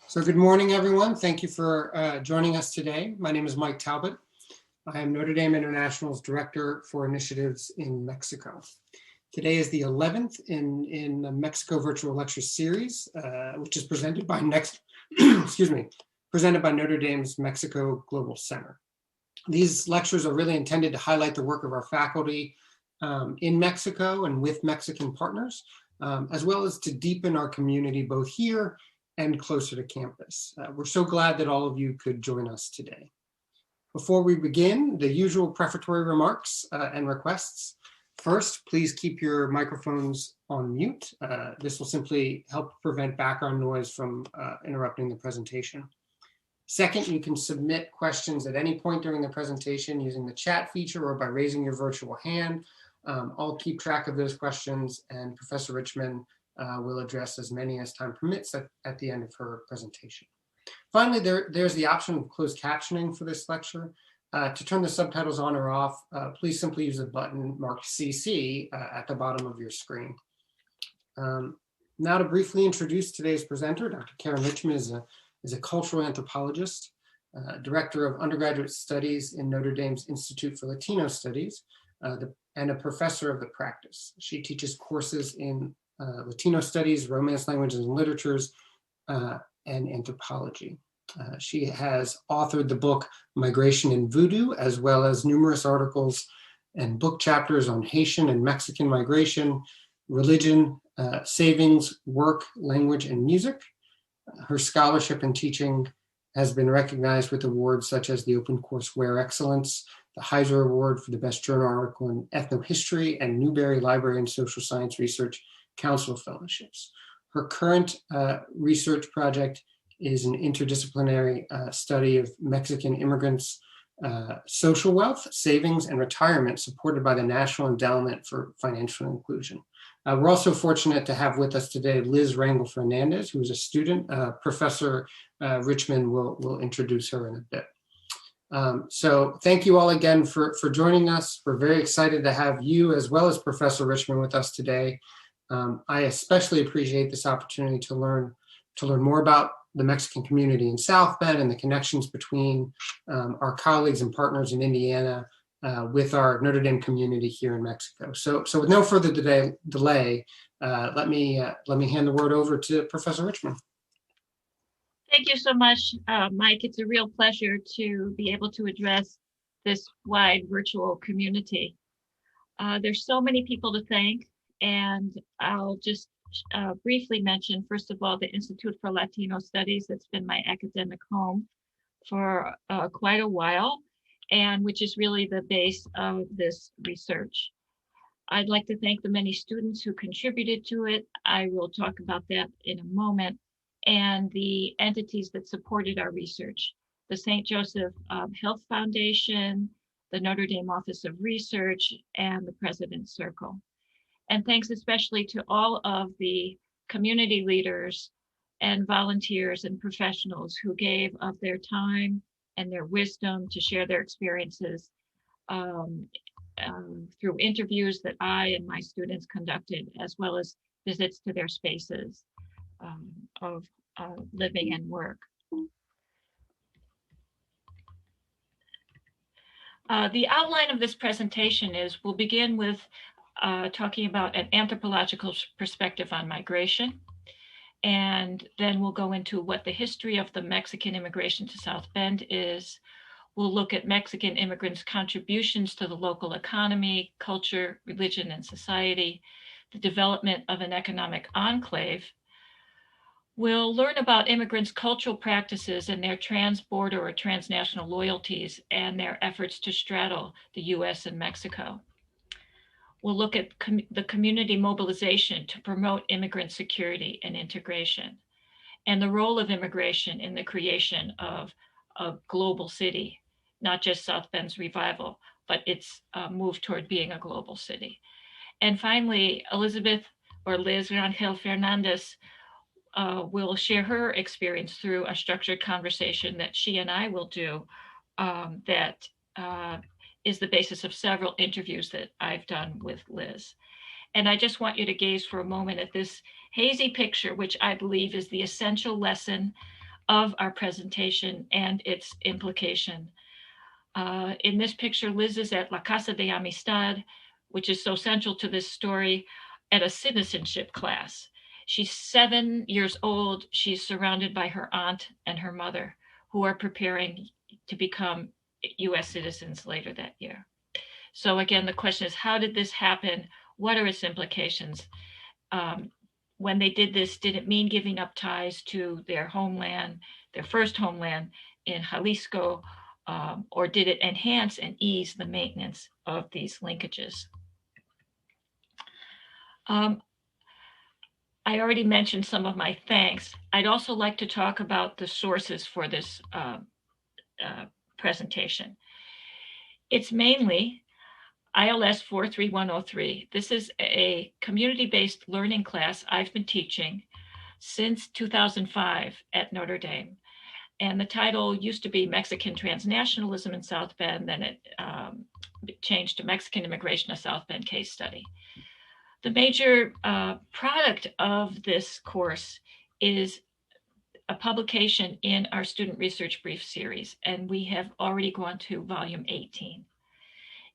So good morning, everyone. Thank you for joining us today. My name is Mike Talbot. I am Notre Dame International's Director for Initiatives in Mexico. Today is the 11th in the Mexico Virtual Lecture Series, which is presented by presented by Notre Dame's Mexico Global Center. These lectures are really intended to highlight the work of our faculty in Mexico and with Mexican partners, as well as to deepen our community both here and closer to campus. We're so glad that all of you could join us today. Before we begin, the usual prefatory remarks and requests. First, please keep your microphones on mute. This will simply help prevent background noise from interrupting the presentation. Second, you can submit questions at any point during the presentation using the chat feature or by raising your virtual hand. I'll keep track of those questions, and Professor Richmond will address as many as time permits at the end of her presentation. Finally, there's the option of closed captioning for this lecture. To turn the subtitles on or off, please simply use the button marked CC at the bottom of your screen. Now to briefly introduce today's presenter, Dr. Karen Richmond is a cultural anthropologist, director of undergraduate studies in Notre Dame's Institute for Latino Studies, and a professor of the practice. She teaches courses in Latino studies, Romance languages and literatures, and anthropology. She has authored the book Migration in Voodoo, as well as numerous articles and book chapters on Haitian and Mexican migration, religion, savings, work, language, and music. Her scholarship and teaching has been recognized with awards such as the OpenCourseWare Excellence, the Heiser Award for the Best Journal Article in Ethnohistory, and Newberry Library and Social Science Research Council Fellowships. Her current research project is an interdisciplinary study of Mexican immigrants' social wealth, savings, and retirement supported by the National Endowment for Financial Inclusion. We're also fortunate to have with us today Liz Rangel Fernandez, who is a student. Professor Richmond will introduce her in a bit. So thank you all again for joining us. We're very excited to have you as well as Professor Richmond with us today. I especially appreciate this opportunity to learn more about the Mexican community in South Bend and the connections between our colleagues and partners in Indiana with our Notre Dame community here in Mexico. So with no further delay, let me hand the word over to Professor Richmond. Thank you so much, Mike. It's a real pleasure to be able to address this wide virtual community. There's so many people to thank, and I'll just briefly mention, first of all, the Institute for Latino Studies that's been my academic home for quite a while, and which is really the base of this research. I'd like to thank the many students who contributed to it. I will talk about that in a moment, and the entities that supported our research, the St. Joseph Health Foundation, the Notre Dame Office of Research, and the President's Circle. And thanks especially to all of the community leaders and volunteers and professionals who gave of their time and their wisdom to share their experiences through interviews that I and my students conducted, as well as visits to their spaces of living and work. The outline of this presentation is we'll begin with talking about an anthropological perspective on migration. And then we'll go into what the history of the Mexican immigration to South Bend is. We'll look at Mexican immigrants' contributions to the local economy, culture, religion, and society, the development of an economic enclave. We'll learn about immigrants' cultural practices and their trans-border or transnational loyalties and their efforts to straddle the US and Mexico. We'll look at the community mobilization to promote immigrant security and integration, and the role of immigration in the creation of a global city, not just South Bend's revival, but its move toward being a global city. And finally, Elizabeth, or Liz Rangel Fernandez, will share her experience through a structured conversation that she and I will do that is the basis of several interviews that I've done with Liz. And I just want you to gaze for a moment at this hazy picture, which I believe is the essential lesson of our presentation and its implication. In this picture, Liz is at La Casa de Amistad, which is so central to this story, at a citizenship class. She's 7 years old. She's surrounded by her aunt and her mother, who are preparing to become US citizens later that year. So again, the question is, how did this happen? What are its implications? When they did this, did it mean giving up ties to their homeland, their first homeland in Jalisco, or did it enhance and ease the maintenance of these linkages? I already mentioned some of my thanks. I'd also like to talk about the sources for this presentation. It's mainly ILS 43103. This is a community-based learning class I've been teaching since 2005 at Notre Dame. And the title used to be Mexican Transnationalism in South Bend, then it changed to Mexican Immigration, a South Bend Case Study. The major product of this course is a publication in our Student Research Brief series, and we have already gone to volume 18.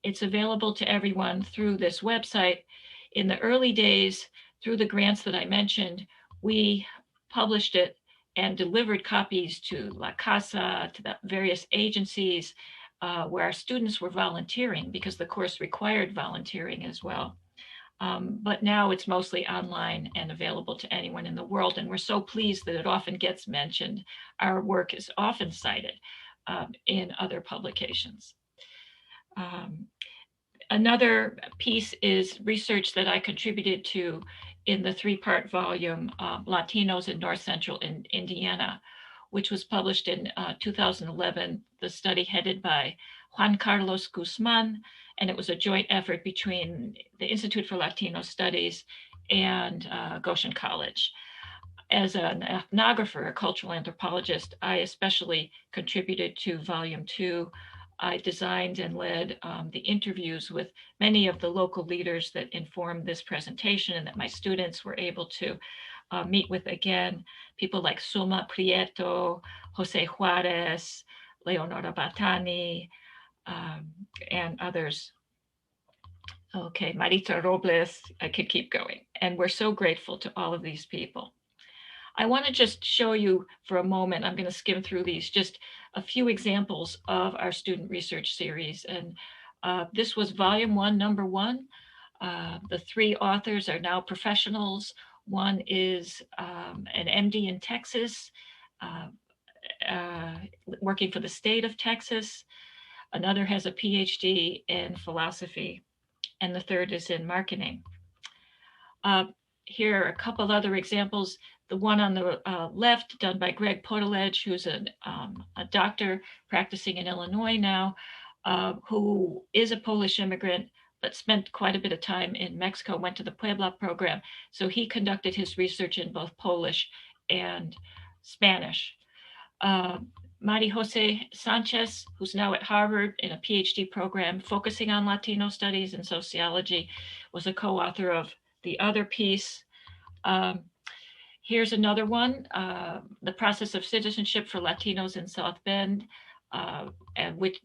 It's available to everyone through this website. In the early days, through the grants that I mentioned, we published it and delivered copies to La Casa, to the various agencies where our students were volunteering, because the course required volunteering as well. But now it's mostly online and available to anyone in the world. And we're so pleased that it often gets mentioned. Our work is often cited in other publications. Another piece is research that I contributed to in the 3-part volume, Latinos in North Central Indiana, which was published in 2011, the study headed by Juan Carlos Guzman, and it was a joint effort between the Institute for Latino Studies and Goshen College. As an ethnographer, a cultural anthropologist, I especially contributed to volume 2. I designed and led the interviews with many of the local leaders that informed this presentation and that my students were able to meet with again, people like Suma Prieto, Jose Juarez, Leonora Batani, and others. Okay, Maritza Robles, I could keep going. And we're so grateful to all of these people. I want to just show you for a moment, I'm going to skim through these, just a few examples of our student research series. And this was volume 1, number 1. The 3 authors are now professionals. One is an MD in Texas, working for the state of Texas. Another has a PhD in philosophy, and the third is in marketing. Here are a couple other examples. The one on the left, done by Greg Podolej, who's a doctor practicing in Illinois now, who is a Polish immigrant, but spent quite a bit of time in Mexico, went to the Puebla program. So he conducted his research in both Polish and Spanish. Mari Jose Sanchez, who's now at Harvard in a PhD program focusing on Latino studies and sociology, was a co-author of the other piece. Here's another one, the process of citizenship for Latinos in South Bend, and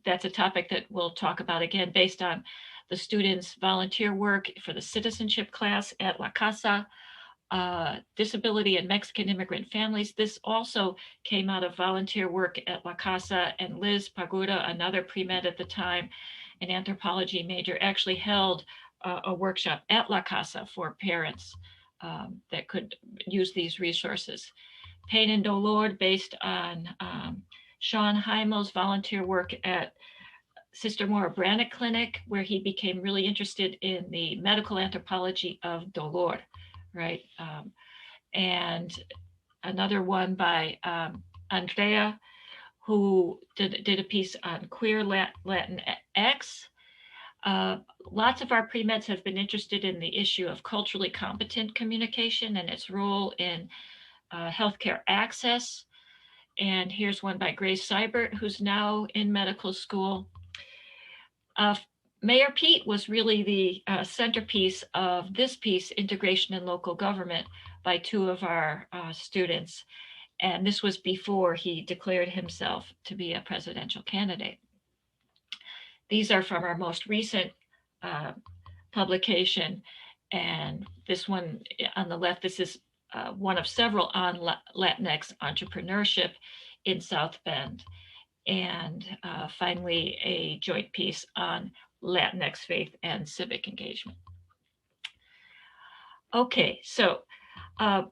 that's a topic that we'll talk about again based on the students' volunteer work for the citizenship class at La Casa. Disability and Mexican immigrant families. This also came out of volunteer work at La Casa, and Liz Paguda, another pre-med at the time, an anthropology major, actually held a workshop at La Casa for parents that could use these resources. Pain and Dolor, based on Sean Heimel's volunteer work at Sister Maura Brannick Clinic, where he became really interested in the medical anthropology of dolor, right? And another one by Andrea, who did a piece on queer Latinx. Lots of our pre-meds have been interested in the issue of culturally competent communication and its role in healthcare access. And here's one by Grace Seibert, who's now in medical school. Mayor Pete was really the centerpiece of this piece, Integration in Local Government, by 2 of our students. And this was before he declared himself to be a presidential candidate. These are from our most recent publication. And this one on the left, this is one of several on Latinx entrepreneurship in South Bend. And finally, a joint piece on Latinx faith and civic engagement. Okay, so I'm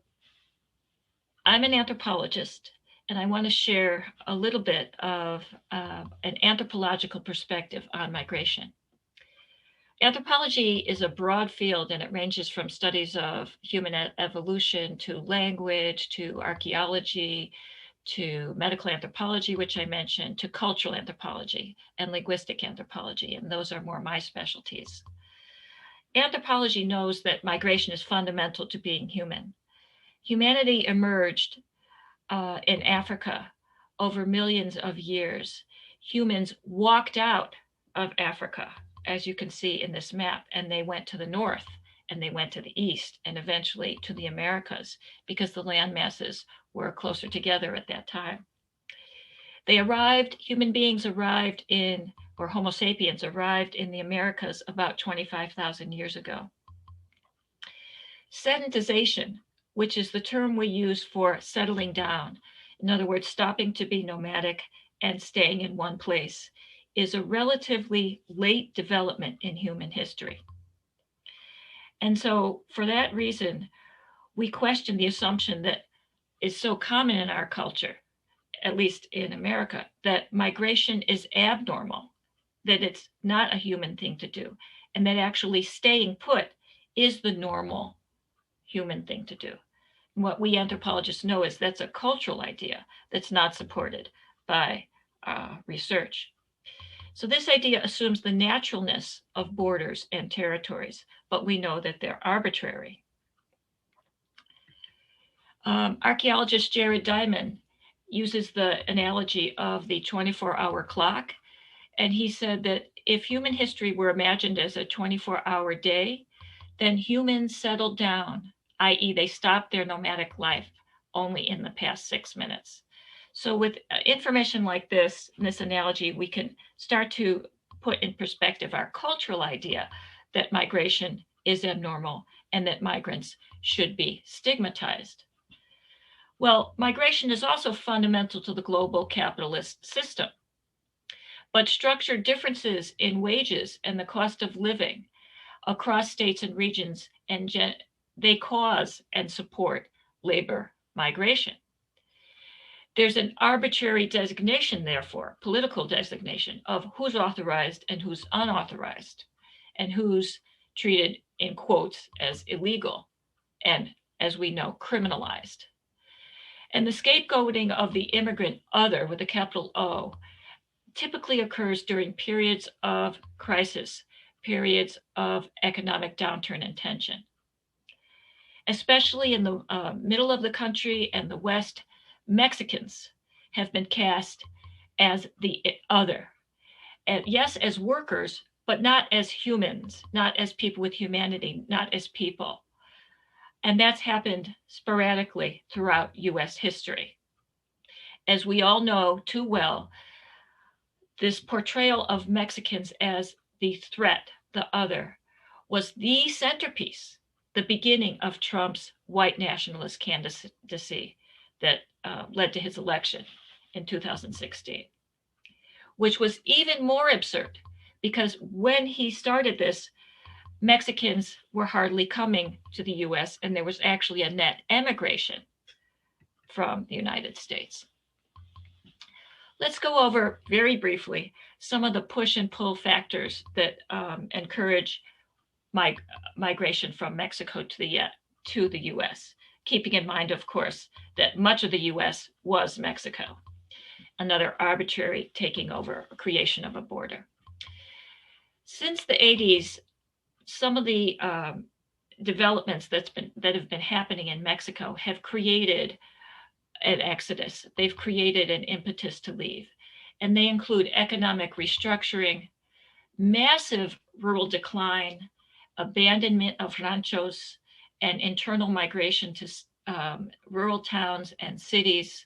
an anthropologist, and I want to share a little bit of an anthropological perspective on migration. Anthropology is a broad field, and it ranges from studies of human evolution to language, to archaeology, to medical anthropology, which I mentioned, to cultural anthropology and linguistic anthropology, and those are more my specialties. Anthropology knows that migration is fundamental to being human. Humanity emerged in Africa over millions of years. Humans walked out of Africa, as you can see in this map, and they went to the north, and they went to the east, and eventually to the Americas, because the land masses were closer together at that time. Human beings arrived in, or Homo sapiens arrived in the Americas about 25,000 years ago. Sedentization, which is the term we use for settling down, in other words, stopping to be nomadic and staying in one place, is a relatively late development in human history. And so for that reason, we question the assumption that is so common in our culture, at least in America, that migration is abnormal, that it's not a human thing to do, and that actually staying put is the normal human thing to do. And what we anthropologists know is that's a cultural idea that's not supported by research. So this idea assumes the naturalness of borders and territories, but we know that they're arbitrary. Archaeologist Jared Diamond uses the analogy of the 24-hour clock. And he said that if human history were imagined as a 24-hour day, then humans settled down, i.e. they stopped their nomadic life only in the past 6 minutes. So with information like this, in this analogy, we can start to put in perspective our cultural idea that migration is abnormal and that migrants should be stigmatized. Well, migration is also fundamental to the global capitalist system. But structured differences in wages and the cost of living across states and regions, they cause and support labor migration. There's an arbitrary designation, therefore, political designation of who's authorized and who's unauthorized, and who's treated in quotes as illegal and, as we know, criminalized. And the scapegoating of the immigrant other with a capital O typically occurs during periods of crisis, periods of economic downturn and tension. Especially in the middle of the country and the West, Mexicans have been cast as the other. And yes, as workers, but not as humans, not as people with humanity, not as people. And that's happened sporadically throughout US history. As we all know too well, this portrayal of Mexicans as the threat, the other, was the centerpiece, the beginning of Trump's white nationalist candidacy that led to his election in 2016, which was even more absurd because when he started this, Mexicans were hardly coming to the US, and there was actually a net emigration from the United States. Let's go over very briefly some of the push and pull factors that encourage migration from Mexico to the US, keeping in mind, of course, that much of the US was Mexico, another arbitrary taking over, creation of a border. Since the 80s, some of the developments that have been happening in Mexico have created an exodus. They've created an impetus to leave. And they include economic restructuring, massive rural decline, abandonment of ranchos, and internal migration rural towns and cities,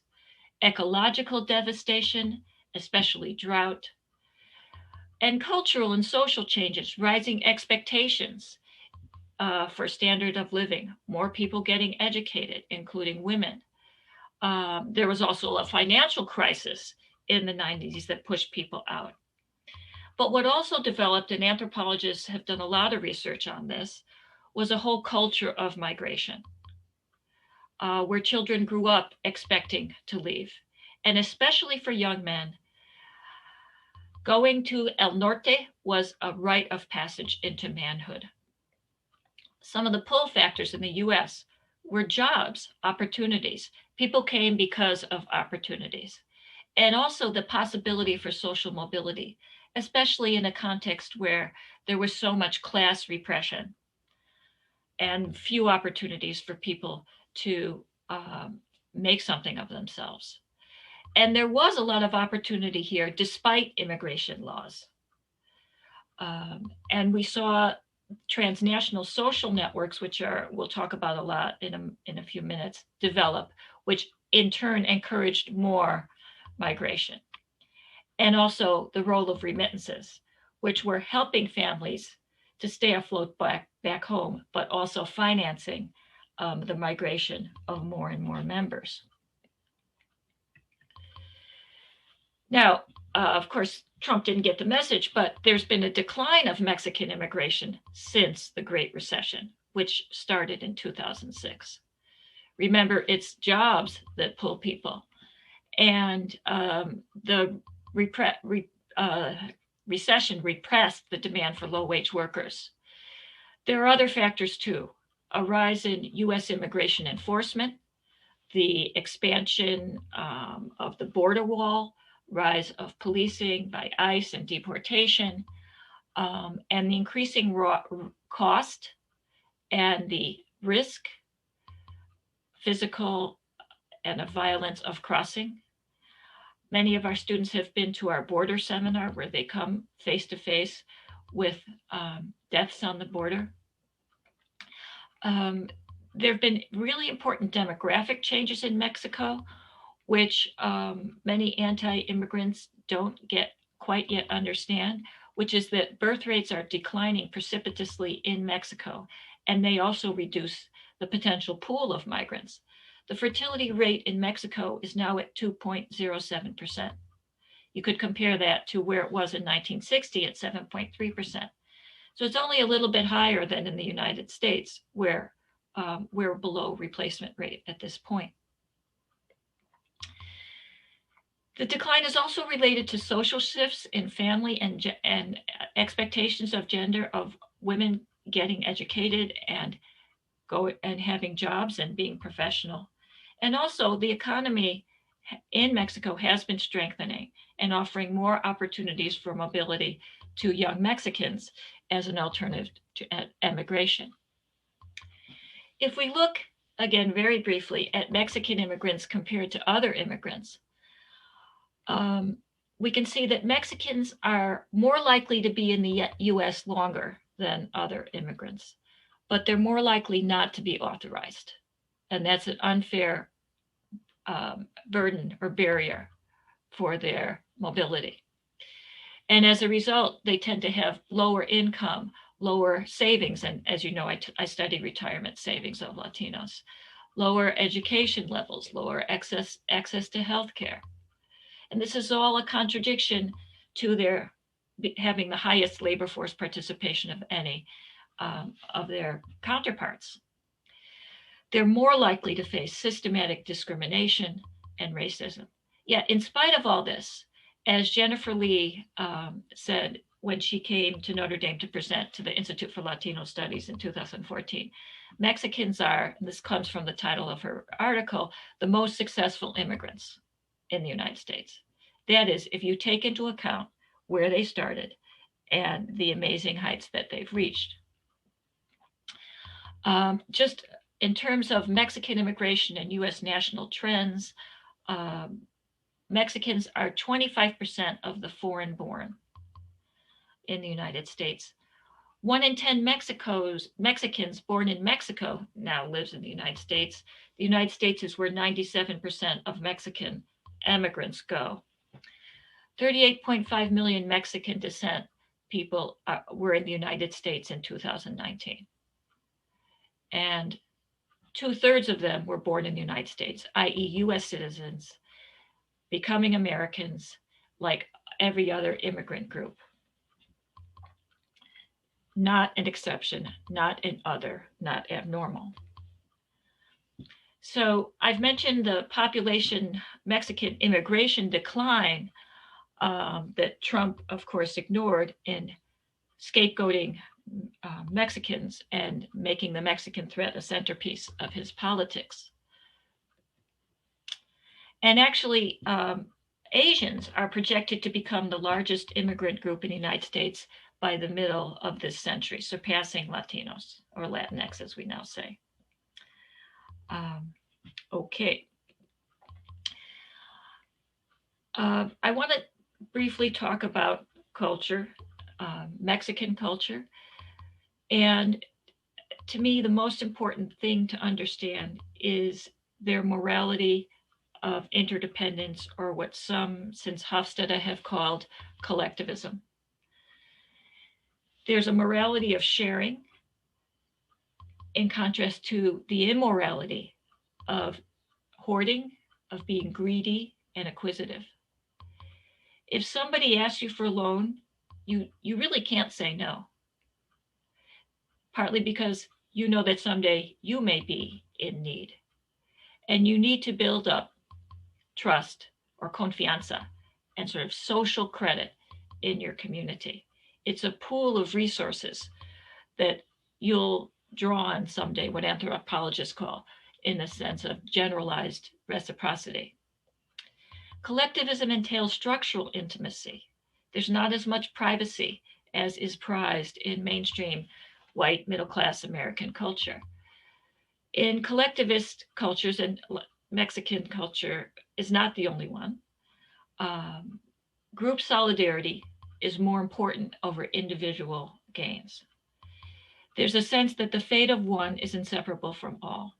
ecological devastation, especially drought, and cultural and social changes, rising expectations for standard of living, more people getting educated, including women. There was also a financial crisis in the 90s that pushed people out. But what also developed, and anthropologists have done a lot of research on this, was a whole culture of migration, where children grew up expecting to leave. And especially for young men, going to El Norte was a rite of passage into manhood. Some of the pull factors in the US were jobs, opportunities. People came because of opportunities. And also the possibility for social mobility, especially in a context where there was so much class repression and few opportunities for people to make something of themselves. And there was a lot of opportunity here despite immigration laws. And we saw transnational social networks, which we'll talk about a lot in a few minutes, develop, which in turn encouraged more migration. And also the role of remittances, which were helping families to stay afloat back home, but also financing the migration of more and more members. Now, of course, Trump didn't get the message, but there's been a decline of Mexican immigration since the Great Recession, which started in 2006. Remember, it's jobs that pull people. And the recession repressed the demand for low-wage workers. There are other factors too: a rise in US immigration enforcement, the expansion of the border wall, rise of policing by ICE and deportation, and the increasing cost and the risk, physical and of violence of crossing. Many of our students have been to our border seminar where they come face to face with deaths on the border. There have been really important demographic changes in Mexico, which many anti-immigrants don't get quite yet understand, which is that birth rates are declining precipitously in Mexico, and they also reduce the potential pool of migrants. The fertility rate in Mexico is now at 2.07%. You could compare that to where it was in 1960 at 7.3%. So it's only a little bit higher than in the United States, where we're below replacement rate at this point. The decline is also related to social shifts in family and expectations of gender, of women getting educated and having jobs and being professional. And also the economy in Mexico has been strengthening and offering more opportunities for mobility to young Mexicans as an alternative to emigration. If we look again very briefly at Mexican immigrants compared to other immigrants, we can see that Mexicans are more likely to be in the US longer than other immigrants, but they're more likely not to be authorized. And that's an unfair burden or barrier for their mobility. And as a result, they tend to have lower income, lower savings. And as you know, I study retirement savings of Latinos, lower education levels, lower access to healthcare. And this is all a contradiction to their having the highest labor force participation of any of their counterparts. They're more likely to face systematic discrimination and racism. Yet, in spite of all this, as Jennifer Lee said when she came to Notre Dame to present to the Institute for Latino Studies in 2014, Mexicans are, and this comes from the title of her article, the most successful immigrants in the United States. That is, if you take into account where they started and the amazing heights that they've reached. Just in terms of Mexican immigration and US national trends, Mexicans are 25% of the foreign born in the United States, 1 in 10 Mexicans born in Mexico now lives in the United States. The United States is where 97% of Mexican immigrants go. 38.5 million Mexican descent people were in the United States in 2019. And 2/3 of them were born in the United States, i.e. US citizens, becoming Americans like every other immigrant group. Not an exception, not an other, not abnormal. So I've mentioned the population Mexican immigration decline that Trump, of course, ignored in scapegoating Mexicans and making the Mexican threat a centerpiece of his politics. And actually, Asians are projected to become the largest immigrant group in the United States by the middle of this century, surpassing Latinos, or Latinx, as we now say. Okay. I want to briefly talk about culture, Mexican culture. And to me, the most important thing to understand is their morality of interdependence, or what some since Hofstede have called collectivism. There's a morality of sharing in contrast to the immorality of hoarding, of being greedy and acquisitive. If somebody asks you for a loan, you really can't say no. Partly because you know that someday you may be in need. And you need to build up trust or confianza and sort of social credit in your community. It's a pool of resources that you'll draw on someday, what anthropologists call, in a sense of generalized reciprocity. Collectivism entails structural intimacy. There's not as much privacy as is prized in mainstream white middle-class American culture. In collectivist cultures, and Mexican culture is not the only one, group solidarity is more important over individual gains. There's a sense that the fate of one is inseparable from all,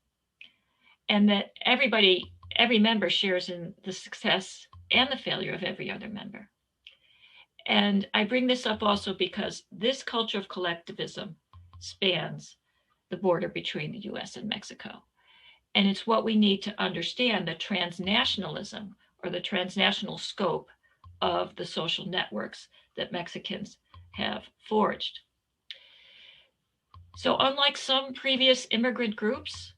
and that every member shares in the success and the failure of every other member. And I bring this up also because this culture of collectivism spans the border between the US and Mexico. And it's what we need to understand the transnationalism, or the transnational scope of the social networks that Mexicans have forged. So unlike some previous immigrant groups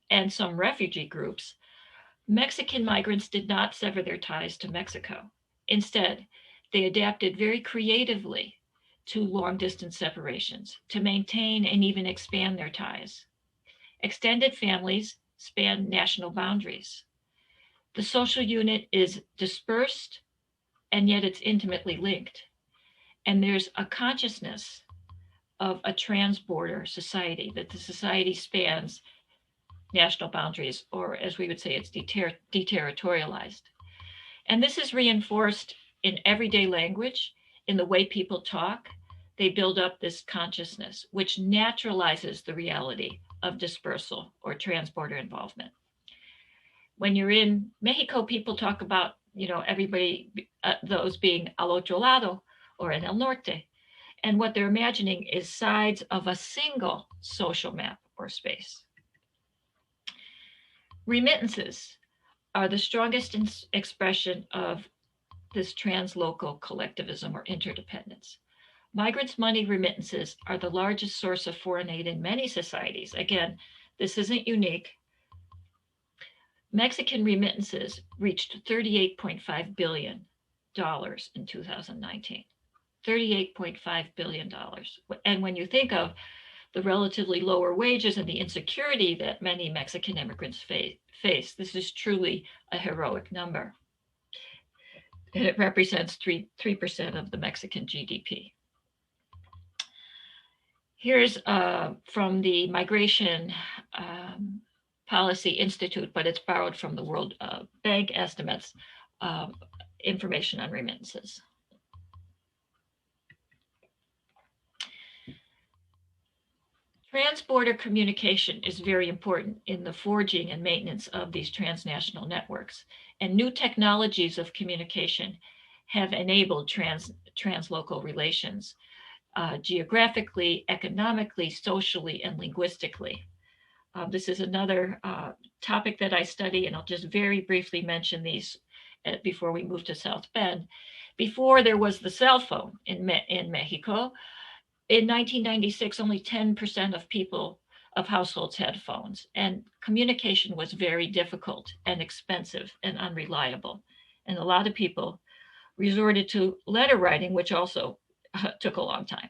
and some refugee groups, Mexican migrants did not sever their ties to Mexico. Instead, they adapted very creatively to long distance separations to maintain and even expand their ties. Extended families span national boundaries. The social unit is dispersed, and yet it's intimately linked. And there's a consciousness of a trans-border society, that the society spans national boundaries, or as we would say, it's deterritorialized. And this is reinforced in everyday language, in the way people talk. They build up this consciousness, which naturalizes the reality of dispersal or trans-border involvement. When you're in Mexico, people talk about, everybody, those being al otro lado, or en el norte. And what they're imagining is sides of a single social map or space. Remittances are the strongest expression of this translocal collectivism or interdependence. Migrants' money remittances are the largest source of foreign aid in many societies. Again, this isn't unique. Mexican remittances reached $38.5 billion in 2019. $38.5 billion. And when you think of the relatively lower wages and the insecurity that many Mexican immigrants face, this is truly a heroic number. And it represents 3% of the Mexican GDP. Here's from the Migration Policy Institute, but it's borrowed from the World Bank estimates, information on remittances. Trans-border communication is very important in the forging and maintenance of these transnational networks, and new technologies of communication have enabled translocal relations geographically, economically, socially, and linguistically. This is another topic that I study, and I'll just very briefly mention these before we move to South Bend. Before there was the cell phone in Mexico, in 1996, only 10% of households had phones, and communication was very difficult and expensive and unreliable. And a lot of people resorted to letter writing, which also took a long time.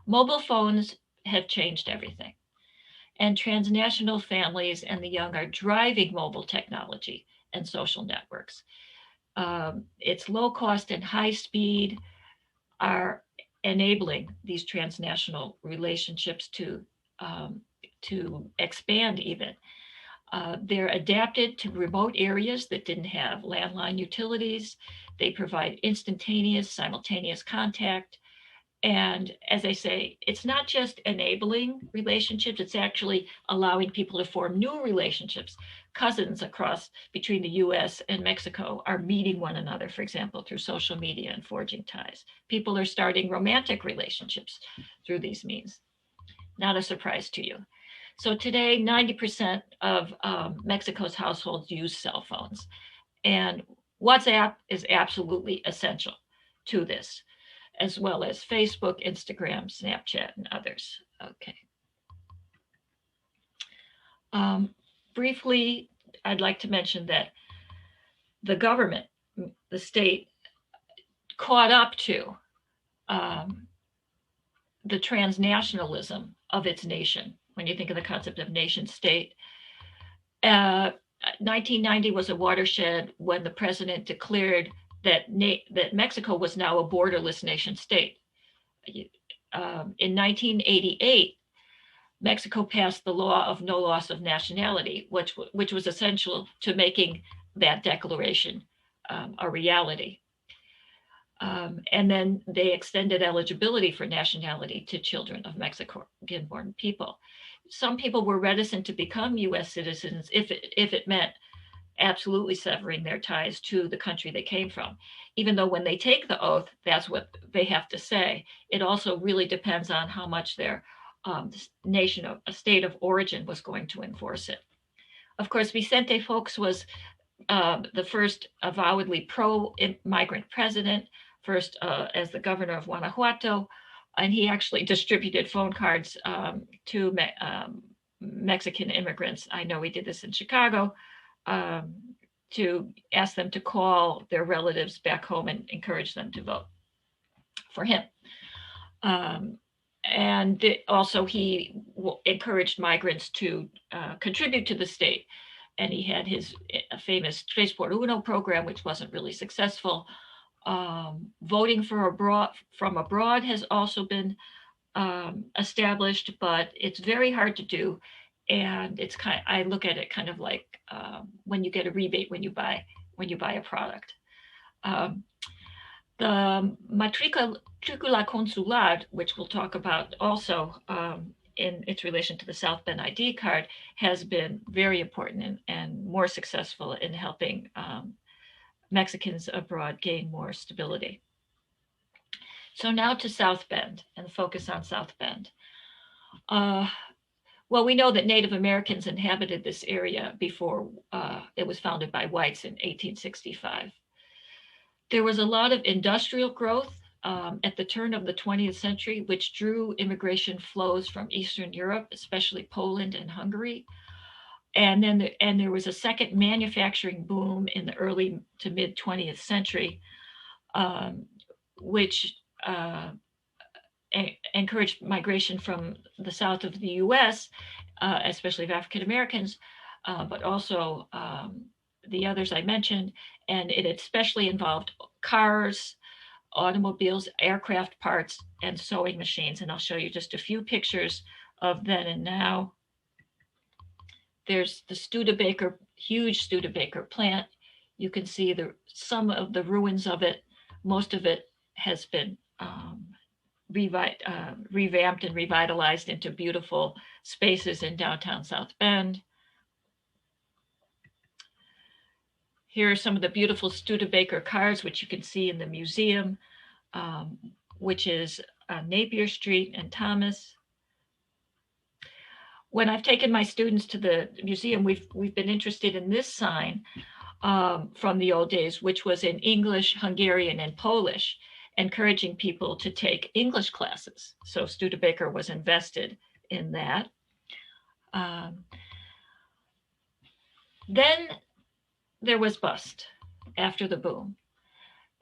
Mobile phones have changed everything, and transnational families and the young are driving mobile technology and social networks. Its low cost and high speed are enabling these transnational relationships to expand even. They're adapted to remote areas that didn't have landline utilities. They provide instantaneous, simultaneous contact. And as I say, it's not just enabling relationships, it's actually allowing people to form new relationships. Cousins across between the US and Mexico are meeting one another, for example, through social media and forging ties. People are starting romantic relationships through these means. Not a surprise to you. So today, 90% of Mexico's households use cell phones, and WhatsApp is absolutely essential to this, as well as Facebook, Instagram, Snapchat, and others. Okay. Briefly, I'd like to mention that the government, the state, caught up to the transnationalism of its nation. When you think of the concept of nation state, 1990 was a watershed when the president declared that Mexico was now a borderless nation state. In 1988, Mexico passed the law of no loss of nationality, which was essential to making that declaration a reality. And then they extended eligibility for nationality to children of Mexican-born people. Some people were reticent to become U.S. citizens if it meant absolutely severing their ties to the country they came from. Even though when they take the oath, that's what they have to say. It also really depends on how much their nation, a state of origin, was going to enforce it. Of course, Vicente Fox was the first avowedly pro-migrant president, first as the governor of Guanajuato, and he actually distributed phone cards to Mexican immigrants. I know he did this in Chicago, to ask them to call their relatives back home and encourage them to vote for him. And also he encouraged migrants to contribute to the state. And he had his famous Tres por Uno program, which wasn't really successful. Voting from abroad has also been established, but it's very hard to do. And it's I look at it kind of like when you get a rebate when you buy a product. The matricula consular, which we'll talk about also in its relation to the South Bend ID card, has been very important and more successful in helping Mexicans abroad gain more stability. So now to South Bend and focus on South Bend. Well, we know that Native Americans inhabited this area before it was founded by whites in 1865. There was a lot of industrial growth at the turn of the 20th century, which drew immigration flows from Eastern Europe, especially Poland and Hungary. And then there was a second manufacturing boom in the early to mid 20th century, which encouraged migration from the south of the US, especially of African Americans, but also the others I mentioned. And it especially involved cars, automobiles, aircraft parts, and sewing machines. And I'll show you just a few pictures of then and now. There's the Studebaker, huge Studebaker plant. You can see some of the ruins of it. Most of it has been revamped and revitalized into beautiful spaces in downtown South Bend. Here are some of the beautiful Studebaker cars, which you can see in the museum, which is Napier Street and Thomas. When I've taken my students to the museum, we've been interested in this sign from the old days, which was in English, Hungarian, and Polish, encouraging people to take English classes. So Studebaker was invested in that. Then there was bust after the boom.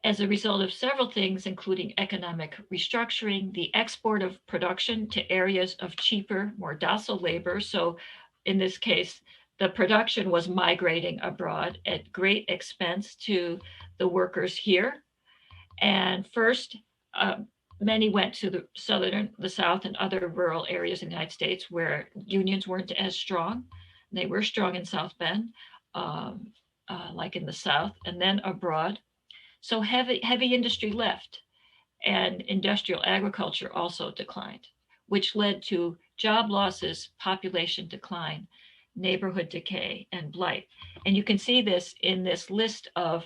As a result of several things, including economic restructuring, the export of production to areas of cheaper, more docile labor. So in this case, the production was migrating abroad at great expense to the workers here. And first, many went to the South and other rural areas in the United States where unions weren't as strong. They were strong in South Bend, like in the South, and then abroad. So heavy industry left, and industrial agriculture also declined, which led to job losses, population decline, neighborhood decay, and blight. And you can see this in this list of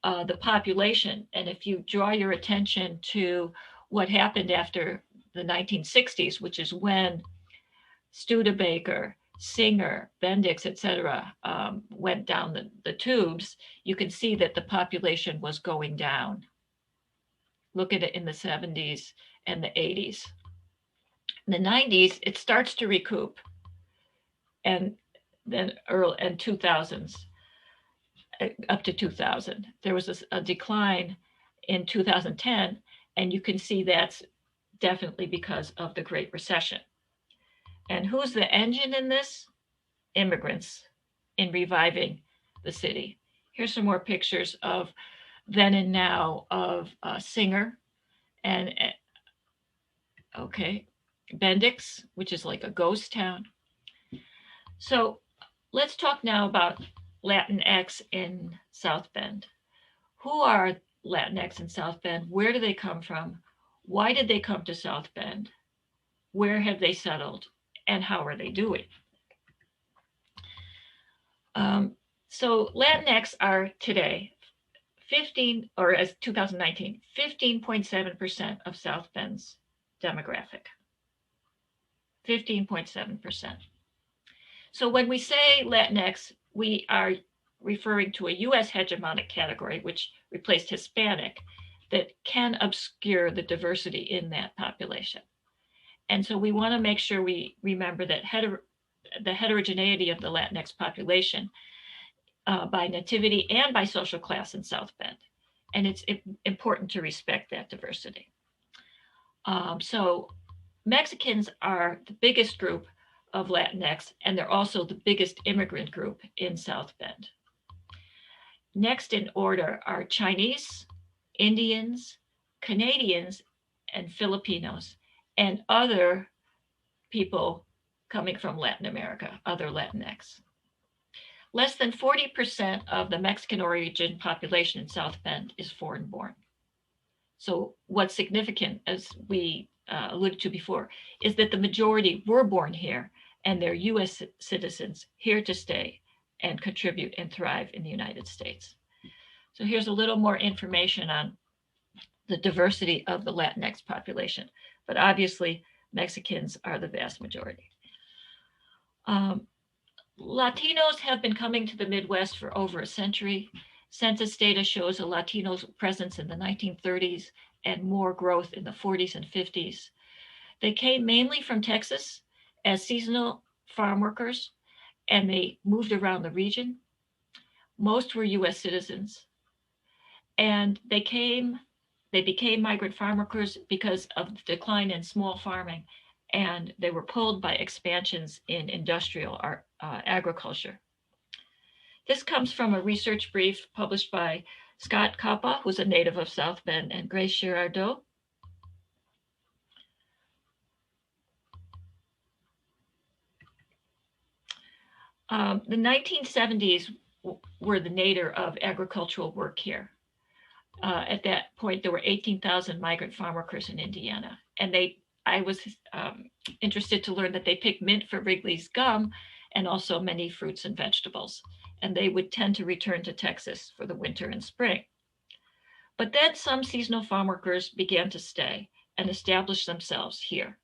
the population. And if you draw your attention to what happened after the 1960s, which is when Studebaker, Singer, Bendix, etc., went down the tubes, you can see that the population was going down. Look at it in the 70s and the 80s. In the 90s, it starts to recoup, and then early and 2000s, up to 2000. There was a decline in 2010, and you can see that's definitely because of the Great Recession. And who's the engine in this? Immigrants in reviving the city. Here's some more pictures of then and now of Singer and Bendix, which is like a ghost town. So let's talk now about Latinx in South Bend. Who are Latinx in South Bend? Where do they come from? Why did they come to South Bend? Where have they settled? And how are they doing? So Latinx are today 15, or as 2019, 15.7% of South Bend's demographic. 15.7%. So when we say Latinx, we are referring to a US hegemonic category, which replaced Hispanic, that can obscure the diversity in that population. And so we want to make sure we remember that the heterogeneity of the Latinx population by nativity and by social class in South Bend. And it's important to respect that diversity. So Mexicans are the biggest group of Latinx, and they're also the biggest immigrant group in South Bend. Next in order are Chinese, Indians, Canadians, and Filipinos, and other people coming from Latin America, other Latinx. Less than 40% of the Mexican origin population in South Bend is foreign born. So what's significant, as we alluded to before, is that the majority were born here and they're US citizens here to stay and contribute and thrive in the United States. So here's a little more information on the diversity of the Latinx population, but obviously Mexicans are the vast majority. Latinos have been coming to the Midwest for over a century. Census data shows a Latino presence in the 1930s and more growth in the 40s and 50s. They came mainly from Texas as seasonal farm workers, and they moved around the region. Most were US citizens. And they became migrant farm workers because of the decline in small farming, and they were pulled by expansions in industrial agriculture. This comes from a research brief published by Scott Coppa, who's a native of South Bend, and Grace Girardeau. The 1970s were the nadir of agricultural work here. At that point, there were 18,000 migrant farm workers in Indiana. And I was interested to learn that they picked mint for Wrigley's gum and also many fruits and vegetables. And they would tend to return to Texas for the winter and spring. But then some seasonal farm workers began to stay and establish themselves here.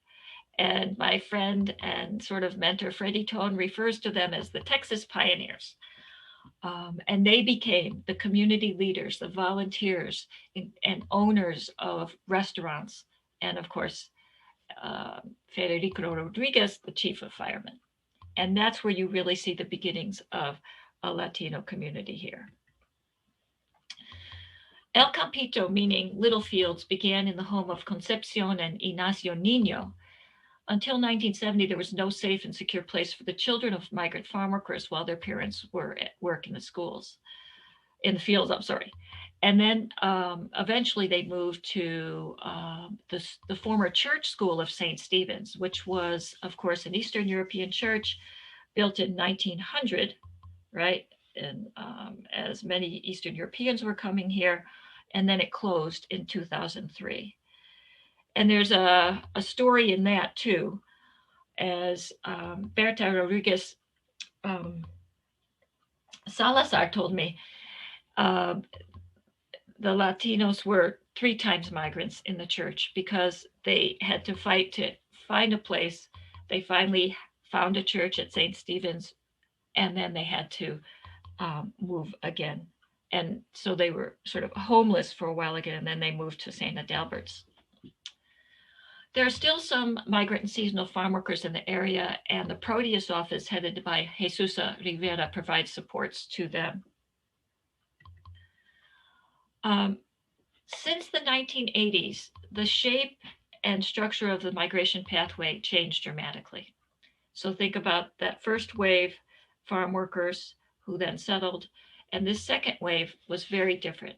And my friend and sort of mentor, Freddie Tone, refers to them as the Texas pioneers. And they became the community leaders, the volunteers, and owners of restaurants, and of course, Federico Rodriguez, the chief of firemen. And that's where you really see the beginnings of a Latino community here. El Campito, meaning little fields, began in the home of Concepcion and Ignacio Nino. Until 1970, there was no safe and secure place for the children of migrant farm workers while their parents were at work in the schools, in the fields, I'm sorry. And then eventually they moved to the former church school of St. Stephen's, which was, of course, an Eastern European church built in 1900, right? And as many Eastern Europeans were coming here, and then it closed in 2003. And there's a story in that too, as Berta Rodriguez Salazar told me, the Latinos were 3 times migrants in the church because they had to fight to find a place. They finally found a church at St. Stephen's, and then they had to move again. And so they were sort of homeless for a while again, and then they moved to St. Adalbert's. There are still some migrant and seasonal farm workers in the area, and the Proteus office, headed by Jesusa Rivera, provides supports to them. Since the 1980s, the shape and structure of the migration pathway changed dramatically. So think about that first wave, farm workers who then settled, and this second wave was very different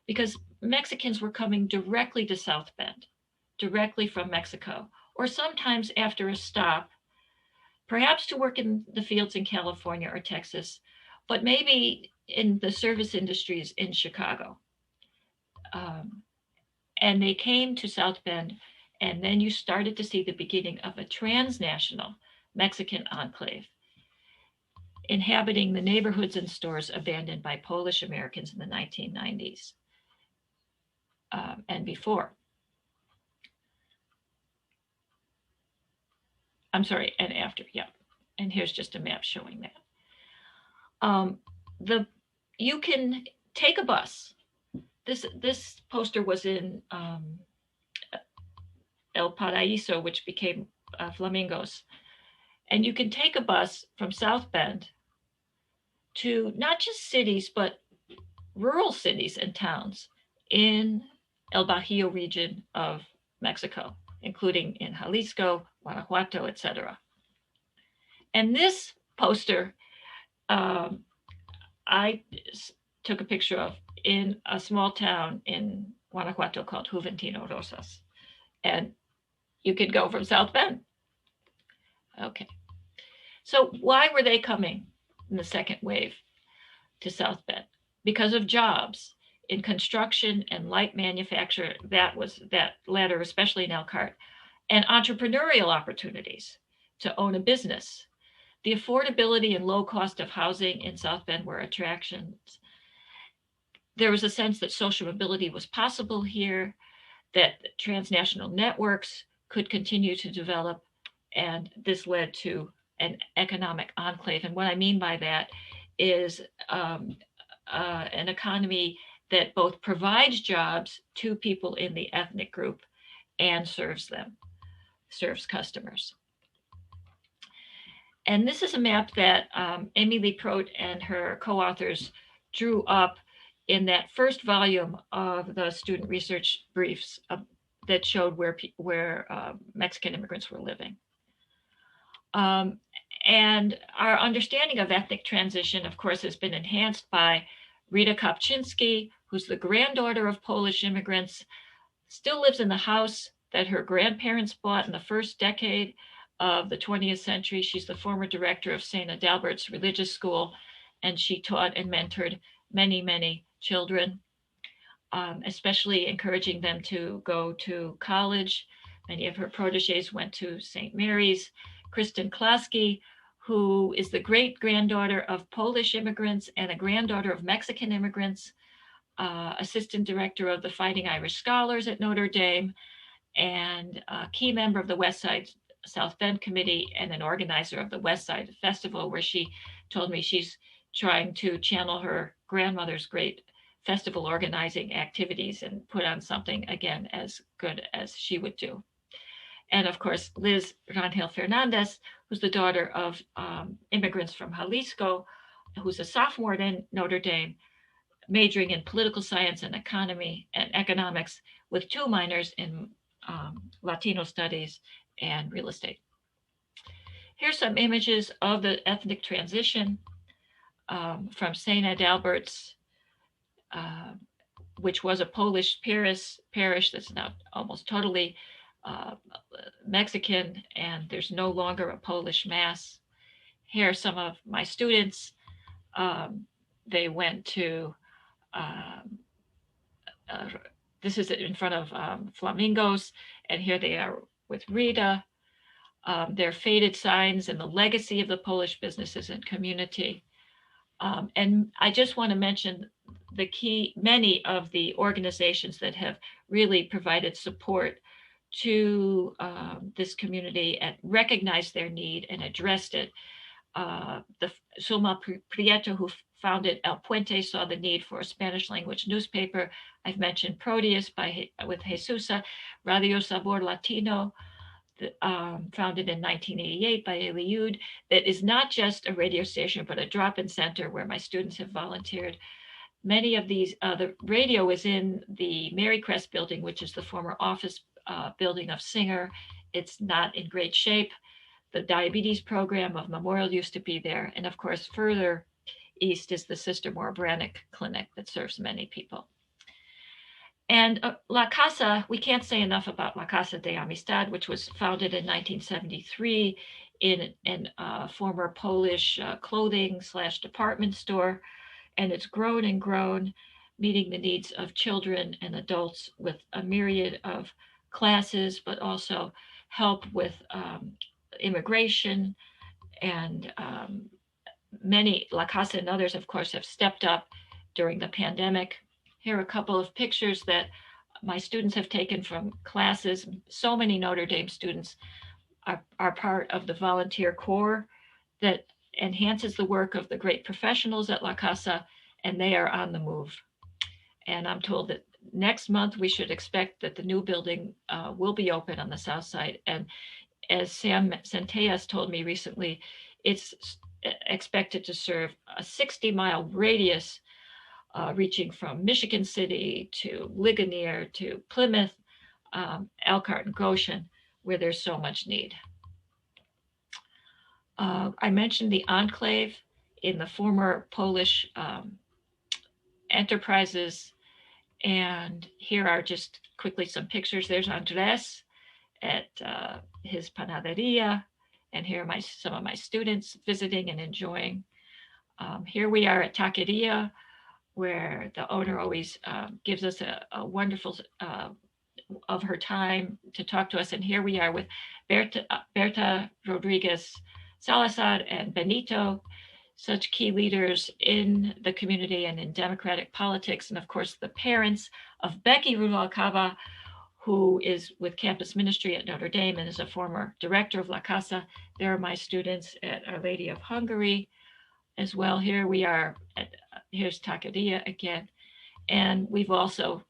because Mexicans were coming directly to South Bend, directly from Mexico, or sometimes after a stop, perhaps to work in the fields in California or Texas, but maybe in the service industries in Chicago. And they came to South Bend, and then you started to see the beginning of a transnational Mexican enclave inhabiting the neighborhoods and stores abandoned by Polish Americans in the 1990s and before. I'm sorry, and after, yeah. And here's just a map showing that. You can take a bus. This poster was in El Paraíso, which became Flamingos. And you can take a bus from South Bend to not just cities, but rural cities and towns in El Bajío region of Mexico, including in Jalisco, Guanajuato, etc. And this poster I took a picture of in a small town in Guanajuato called Juventino Rosas. And you could go from South Bend. Okay. So why were they coming in the second wave to South Bend? Because of jobs in construction and light manufacture, that latter, especially in Elkhart, and entrepreneurial opportunities to own a business. The affordability and low cost of housing in South Bend were attractions. There was a sense that social mobility was possible here, that transnational networks could continue to develop, and this led to an economic enclave. And what I mean by that is an economy that both provides jobs to people in the ethnic group and serves customers. And this is a map that Amy Lee Prote and her co-authors drew up in that first volume of the student research briefs that showed where Mexican immigrants were living. And our understanding of ethnic transition, of course, has been enhanced by Rita Kopczynski, who's the granddaughter of Polish immigrants, still lives in the house that her grandparents bought in the first decade of the 20th century. She's the former director of St. Adalbert's Religious School, and she taught and mentored many, many children. especially encouraging them to go to college. Many of her proteges went to St. Mary's. Kristen Klasky, who is the great granddaughter of Polish immigrants and a granddaughter of Mexican immigrants, assistant director of the Fighting Irish Scholars at Notre Dame, and a key member of the West Side South Bend Committee and an organizer of the West Side Festival, where she told me she's trying to channel her grandmother's great festival organizing activities and put on something again as good as she would do. And of course, Liz Rangel Fernandez, who's the daughter of immigrants from Jalisco, who's a sophomore at Notre Dame, majoring in political science and economy and economics with 2 minors in Latino studies and real estate. Here's some images of the ethnic transition from St. Adalbert's, which was a Polish parish that's now almost totally Mexican, and there's no longer a Polish mass. Here are some of my students. They went to, this is in front of Flamingos, and here they are with Rita. Their faded signs and the legacy of the Polish businesses and community. And I just want to mention many of the organizations that have really provided support to this community and recognized their need and addressed it. The Sulma Prieto, who founded El Puente, saw the need for a Spanish language newspaper. I've mentioned Proteus with Jesusa, Radio Sabor Latino, founded in 1988 by Eliud, that is not just a radio station, but a drop-in center where my students have volunteered. Many of these, the radio is in the Marycrest building, which is the former office building of Singer. It's not in great shape. The diabetes program of Memorial used to be there. And of course, further east is the Sister Moore Brannick Clinic that serves many people. And La Casa, we can't say enough about La Casa de Amistad, which was founded in 1973 in a former Polish clothing/department store. And it's grown and grown, meeting the needs of children and adults with a myriad of classes, but also help with immigration. And many, La Casa and others, of course, have stepped up during the pandemic. Here are a couple of pictures that my students have taken from classes. So many Notre Dame students are part of the volunteer corps that enhances the work of the great professionals at La Casa, and they are on the move. And I'm told that next month we should expect that the new building will be open on the south side. And as Sam Centellas told me recently, it's expected to serve a 60-mile radius reaching from Michigan City to Ligonier to Plymouth, Elkhart, and Goshen, where there's so much need. I mentioned the enclave in the former Polish enterprises, and here are just quickly some pictures. There's Andres at his panaderia, and here are some of my students visiting and enjoying. Here we are at Taqueria, where the owner always gives us a wonderful of her time to talk to us. And here we are with Berta Rodriguez Salazar and Benito, such key leaders in the community and in democratic politics. And of course, the parents of Becky Rubalcaba, who is with campus ministry at Notre Dame and is a former director of La Casa. There are my students at Our Lady of Hungary as well. Here we are here's Taqueria again. And we've also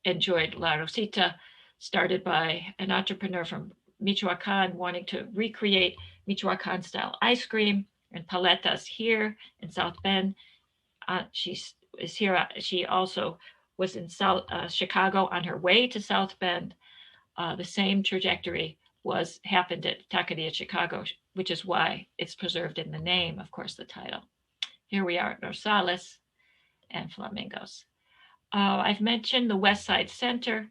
enjoyed La Rosita, started by an entrepreneur from Michoacan wanting to recreate Michoacan style ice cream, and Paletas here in South Bend. She is here. She also was in Chicago on her way to South Bend. The same trajectory happened at Taqueria Chicago, which is why it's preserved in the name, of course, the title. Here we are at Rosales and Flamingos. I've mentioned the West Side Center,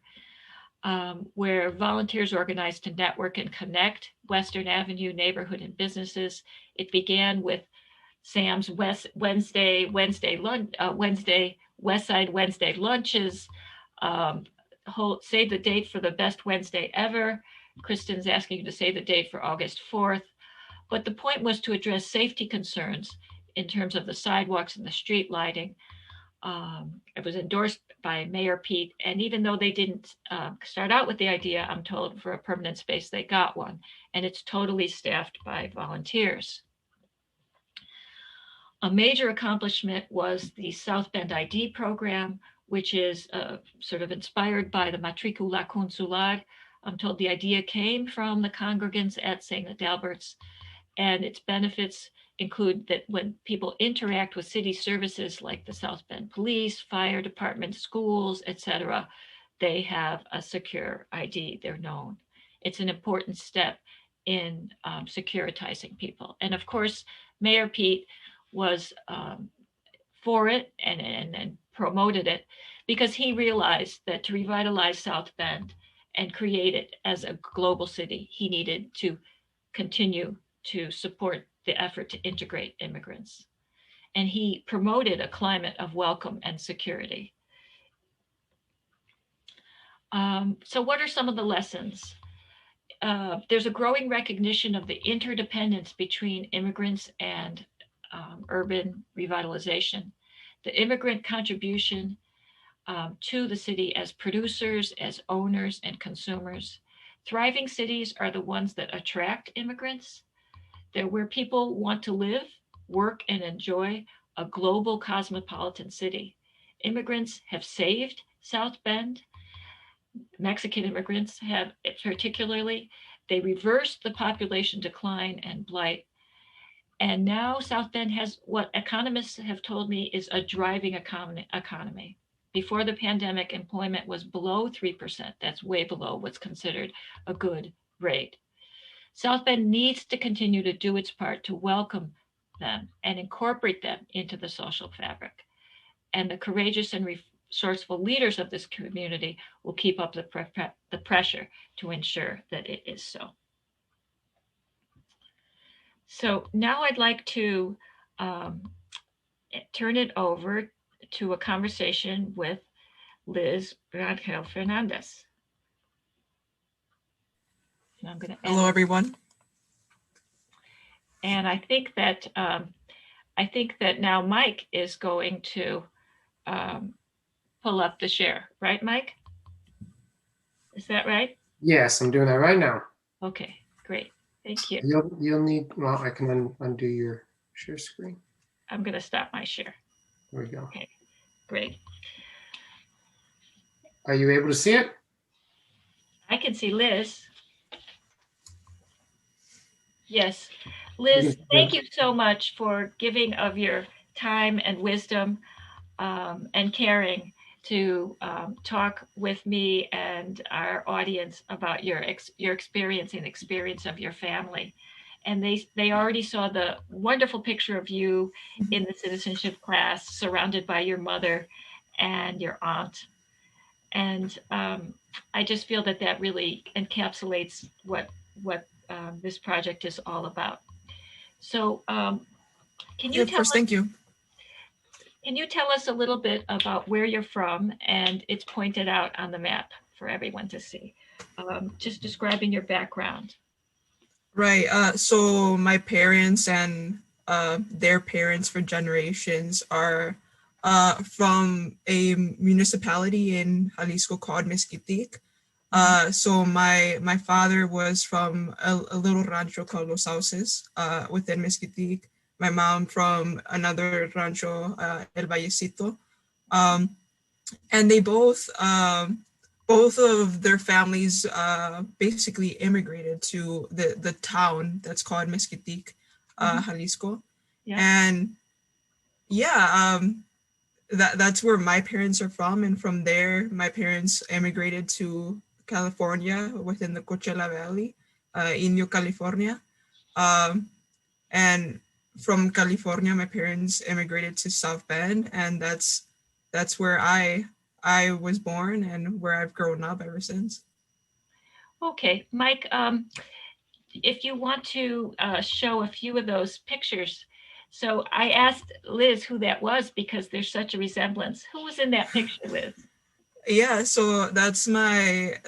where volunteers organized to network and connect Western Avenue neighborhood and businesses. It began with Sam's West Side Wednesday lunches, Save the date for the best Wednesday ever. Kristen's asking you to save the date for August 4th. But the point was to address safety concerns in terms of the sidewalks and the street lighting. It was endorsed by Mayor Pete, and even though they didn't start out with the idea, I'm told for a permanent space, they got one, and it's totally staffed by volunteers. A major accomplishment was the South Bend ID program, which is sort of inspired by the Matricula Consular. I'm told the idea came from the congregants at St. Adalbert's, and its benefits include that when people interact with city services like the South Bend Police, Fire Department, schools, etc., they have a secure ID. They're known. It's an important step in securitizing people. And of course, Mayor Pete was for it and promoted it because he realized that to revitalize South Bend and create it as a global city, he needed to continue to support the effort to integrate immigrants. And he promoted a climate of welcome and security. So what are some of the lessons? There's a growing recognition of the interdependence between immigrants and urban revitalization. The immigrant contribution to the city as producers, as owners, and consumers. Thriving cities are the ones that attract immigrants. They're where people want to live, work, and enjoy a global cosmopolitan city. Immigrants have saved South Bend. Mexican immigrants have, particularly, they reversed the population decline and blight. And now South Bend has what economists have told me is a driving economy. Before the pandemic, employment was below 3%. That's way below what's considered a good rate. South Bend needs to continue to do its part to welcome them and incorporate them into the social fabric. And the courageous and resourceful leaders of this community will keep up the pressure to ensure that it is so. So now I'd like to turn it over to a conversation with Liz Rangel Fernandez. And I'm going to Hello, everyone. And I think that now Mike is going to pull up the share, right, Mike? Is that right? Yes, I'm doing that right now. Okay, great. Thank you. You'll need, well, I can undo your share screen. I'm going to stop my share. There we go. Okay, great. Are you able to see it? I can see Liz. Yes. Liz, thank you so much for giving of your time and wisdom and caring to talk with me and our audience about your experience and experience of your family. And they already saw the wonderful picture of you in the citizenship class, surrounded by your mother and your aunt. And I just feel that that really encapsulates what this project is all about. So can you tell us? Thank you. Can you tell us a little bit about where you're from? And it's pointed out on the map for everyone to see. Just describing your background. Right. So my parents and their parents for generations are from a municipality in Jalisco called Mezquitic. So my father was from a little rancho called Los Sauces within Mezquitic. My mom from another rancho, El Vallecito. And they both of their families basically immigrated to the town that's called Mezquitic, Jalisco. Yeah. And yeah, that's where my parents are from. And from there, my parents immigrated to California within the Coachella Valley, Inyo, California. And from California, my parents immigrated to South Bend, and that's where I was born and where I've grown up ever since. Okay, Mike, if you want to show a few of those pictures. So I asked Liz who that was because there's such a resemblance. Who was in that picture, Liz? Yeah, so that's my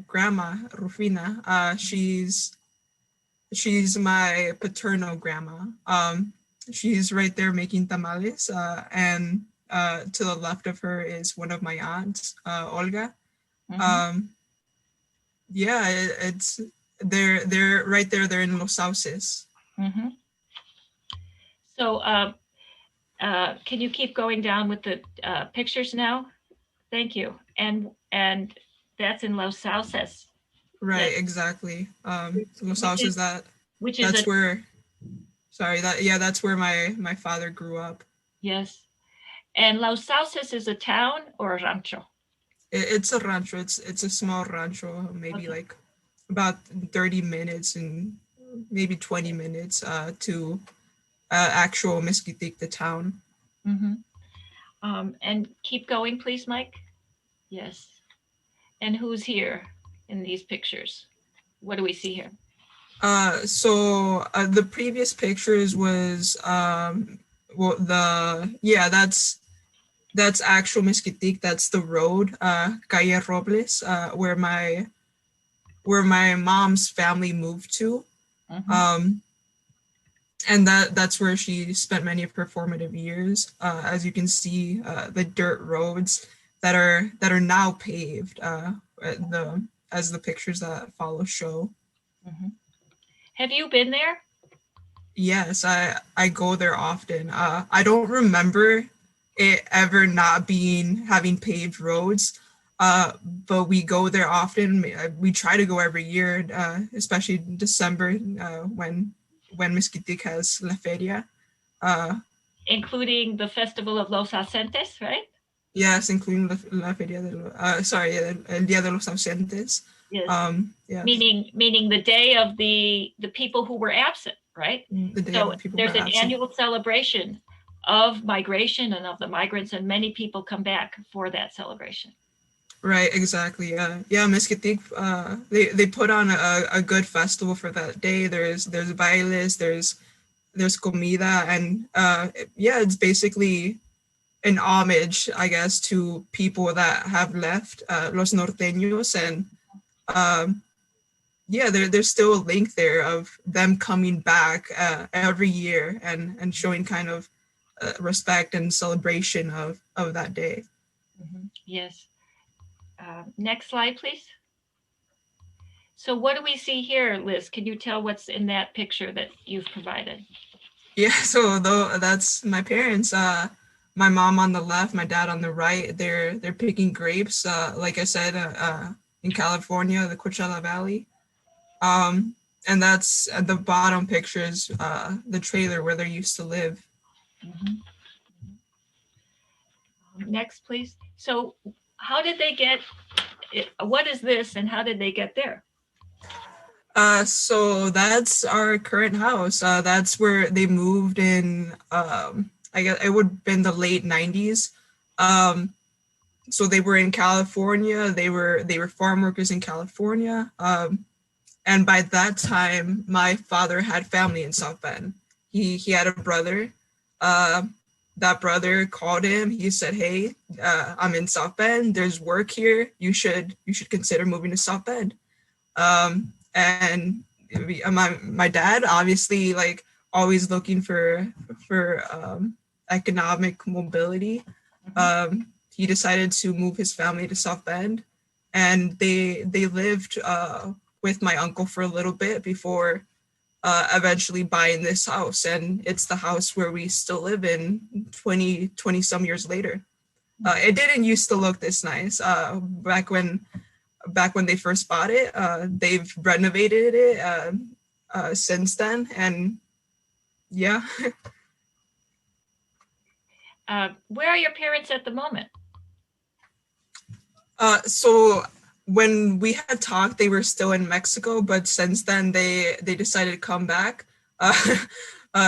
grandma Rufina. She's my paternal grandma. She's right there making tamales, and to the left of her is one of my aunts, Olga. Mhm, Um, yeah, it's they're right there. They're in Los Sauces. mhm. So can you keep going down with the pictures now? Thank you. And that's in Los Sauces. Right, Yes, exactly. Los which is Sauces. which is a That's where. Sorry, that's where my father grew up. yes. And Los Sauces is a town or a rancho? It's a rancho. It's a small rancho, maybe Okay. like about 30 minutes and maybe 20 minutes to actual Mesquitic, the town. Hmm. And keep going, please, Mike. Yes. And who's here in these pictures? What do we see here? So the previous pictures was well the yeah that's actual Mesquitic. That's the road, Calle Robles, where my mom's family moved to. Hmm. Um, and that's where she spent many of her formative years. As you can see, the dirt roads that are now paved. The as the pictures that follow show. Hmm. Have you been there? Yes, I go there often. I don't remember it ever not being having paved roads. But we go there often. We try to go every year, especially in December, when Mesquitic has La Feria. Uh, Including the Festival of Los Ascentes, right? yes, including La Feria sorry, El Día de los Ausentes. Yes. Yes, Meaning the day of the people who were absent, right? the day of So the people who there's are an absent. annual celebration of migration and of the migrants, and many people come back for that celebration. Right, exactly. Yeah, Mesquitic, they put on a good festival for that day. There's bailes, there's comida, and yeah, it's basically an homage, I guess, to people that have left, los norteños, and um, yeah, there's still a link there of them coming back every year and showing kind of respect and celebration of that day. Mhm. Yes. Next slide, please. So what do we see here, Liz? Can you tell what's in that picture that you've provided? Yeah, so though that's my parents. My mom on the left, my dad on the right. They're picking grapes. Like I said, in California, the Coachella Valley. Um, and that's at the bottom pictures, the trailer where they used to live. Mhm. Next, please. So how did they get it? What is this and how did they get there? So that's our current house. That's where they moved in. I guess it would have been the late '90s. Um, so they were in California. They were farm workers in California. And by that time, my father had family in South Bend. He had a brother. Uh, that brother called him. He said, "Hey, I'm in South Bend. There's work here. You should consider moving to South Bend." And my dad, obviously, like, always looking for economic mobility. Mhm. He decided to move his family to South Bend, and they lived with my uncle for a little bit before eventually buying this house. And it's the house where we still live in 20 some years later. It didn't used to look this nice back when they first bought it. They've renovated it since then, and yeah. Where are your parents at the moment? So when we had talked, they were still in Mexico, but since then they decided to come back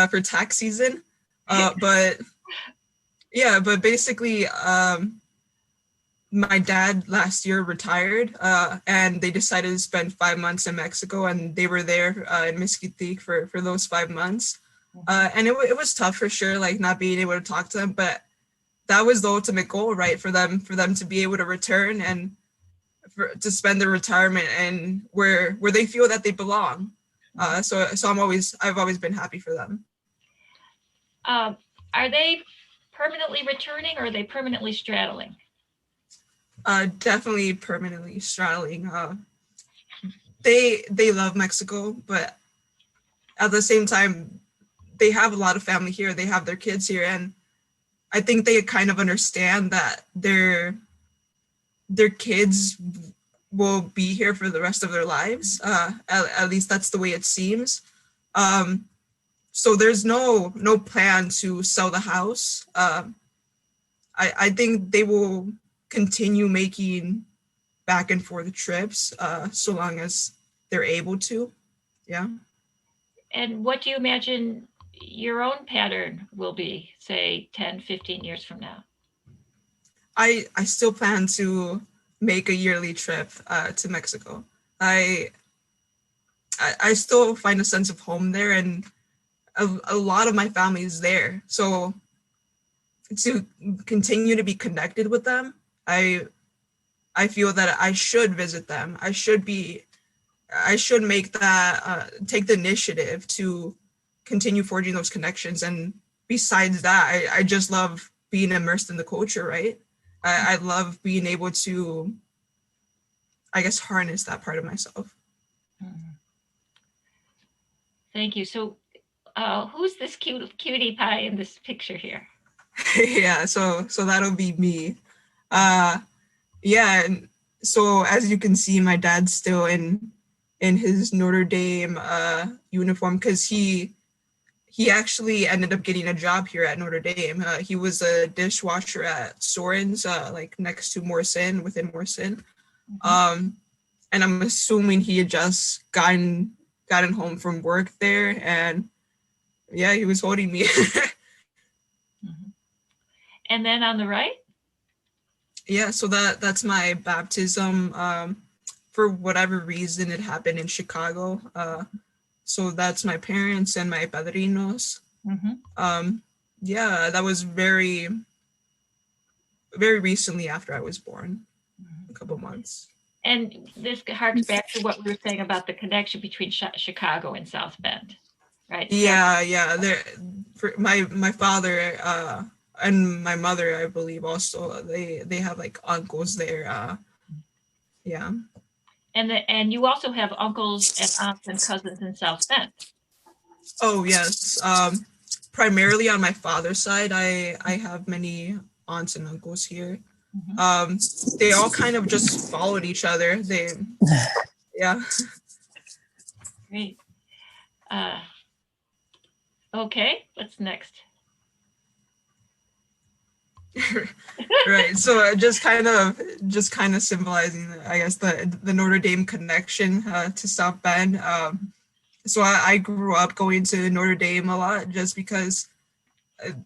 for tax season. But yeah, but basically, my dad last year retired, and they decided to spend 5 months in Mexico, and they were there in Mesquitic for those 5 months. And it was tough for sure, like not being able to talk to them. But that was the ultimate goal, right? For them to be able to return and to spend their retirement and where they feel that they belong. So I've always been happy for them. Are they permanently returning, or are they permanently straddling? Definitely permanently straddling. They love Mexico, but at the same time, they have a lot of family here. They have their kids here, and I think they kind of understand that their kids will be here for the rest of their lives. At least that's the way it seems. So there's no plan to sell the house. I think they will continue making back and forth trips so long as they're able to. Yeah. And what do you imagine your own pattern will be, say 10, 15 years from now? I still plan to make a yearly trip to Mexico. I still find a sense of home there, and a lot of my family is there. So to continue to be connected with them, I feel that I should visit them. I should make that, take the initiative to continue forging those connections. And besides that, I just love being immersed in the culture, right? I love being able to, I guess, harness that part of myself. Thank you. So who's this cutie pie in this picture here? Yeah, so that'll be me. Yeah, and so as you can see, my dad's still in his Notre Dame uniform, because he actually ended up getting a job here at Notre Dame. He was a dishwasher at Soren's, like next to Morrison, within Morrison. Mm-hmm. And I'm assuming he had just gotten home from work there, and yeah, he was holding me. Mm-hmm. And then on the right? Yeah, so that's my baptism. For whatever reason, it happened in Chicago. So that's my parents and my padrinos. Mm-hmm. Yeah, that was very, very recently after I was born, a couple months. And this harks back to what we were saying about the connection between Chicago and South Bend, right? Yeah. There, for my father and my mother, I believe, also they have like uncles there. Yeah. And you also have uncles and aunts and cousins in South Bend. Oh yes, primarily on my father's side, I have many aunts and uncles here. Mm-hmm. They all kind of just followed each other. Yeah. Great. Okay, what's next? Right. So just kind of symbolizing, I guess, the Notre Dame connection to South Bend. So I grew up going to Notre Dame a lot just because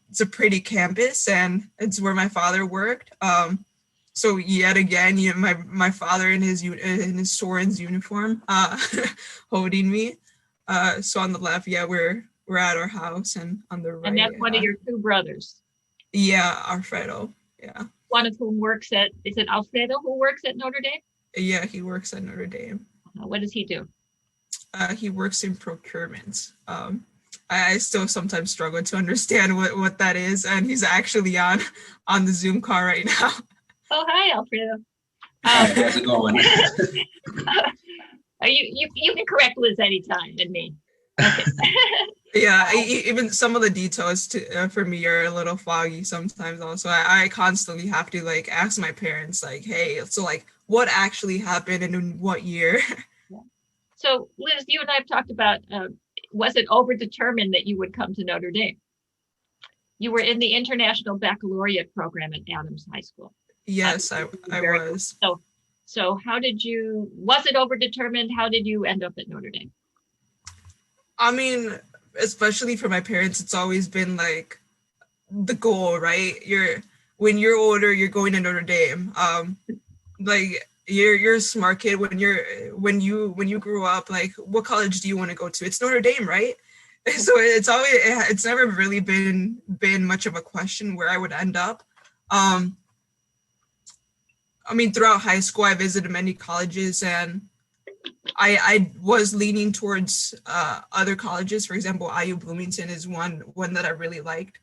it's a pretty campus and it's where my father worked. So yet again, my father in his Soren's uniform, holding me. So on the left, yeah, we're at our house, and on the right, and that's one of your two brothers. Yeah, Alfredo. Yeah. One of whom is it Alfredo who works at Notre Dame? Yeah, he works at Notre Dame. What does he do? He works in procurement. I still sometimes struggle to understand what that is, and he's actually on the Zoom call right now. Oh, hi, Alfredo. Hi, how's it going? You can correct Liz anytime and me. Okay. Yeah, even some of the details for me are a little foggy sometimes. Also, I constantly have to like ask my parents, like, "Hey, so like, what actually happened and in what year?" Yeah. So, Liz, you and I have talked about, was it overdetermined that you would come to Notre Dame? You were in the International Baccalaureate program at Adams High School. Yes, I was. So was it overdetermined? How did you end up at Notre Dame? I mean, especially for my parents, it's always been like the goal, right? When you're older, you're going to Notre Dame. Like you're a smart kid when you grew up, like what college do you want to go to? It's Notre Dame, right? So it's never really been much of a question where I would end up. Um, I mean, throughout high school, I visited many colleges, and I was leaning towards other colleges. For example, IU Bloomington is one that I really liked.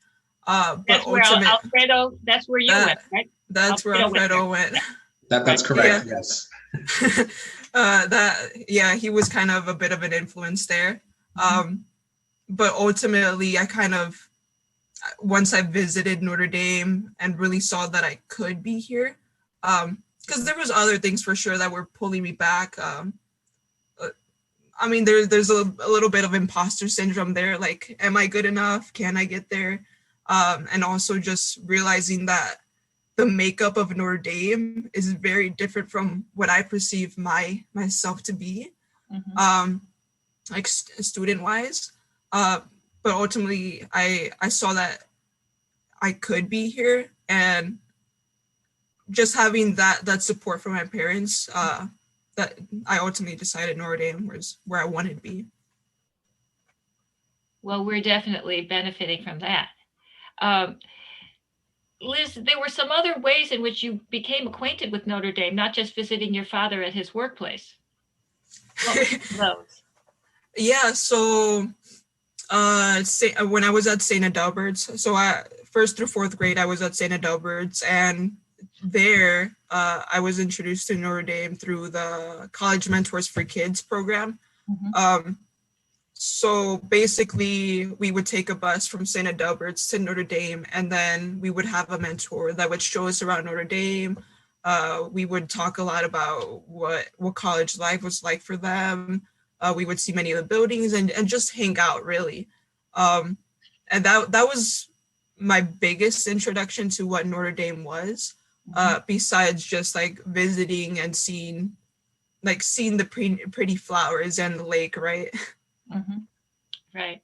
But That's where Alfredo, that's where you went, right? That's where Alfredo went. That's correct. Yeah. Yes. He was kind of a bit of an influence there. But ultimately, I kind of, once I visited Notre Dame and really saw that I could be here, because there was other things for sure that were pulling me back. I mean, there's a little bit of imposter syndrome there. Like, am I good enough? Can I get there? And also just realizing that the makeup of Notre Dame is very different from what I perceive myself to be, like student-wise. But ultimately, I saw that I could be here, and just having that support from my parents, that I ultimately decided Notre Dame was where I wanted to be. Well, we're definitely benefiting from that. Liz, there were some other ways in which you became acquainted with Notre Dame, not just visiting your father at his workplace. What were those? Yeah, so when I was at St. Adalbert's, so first through fourth grade, I was at St. Adalbert's, and there I was introduced to Notre Dame through the College Mentors for Kids program. So basically, we would take a bus from St. Adalbert's to Notre Dame, and then we would have a mentor that would show us around Notre Dame. We would talk a lot about what college life was like for them. We would see many of the buildings and just hang out, really. And that was my biggest introduction to what Notre Dame was, besides just like visiting and seeing the pretty flowers and the lake, right? Right.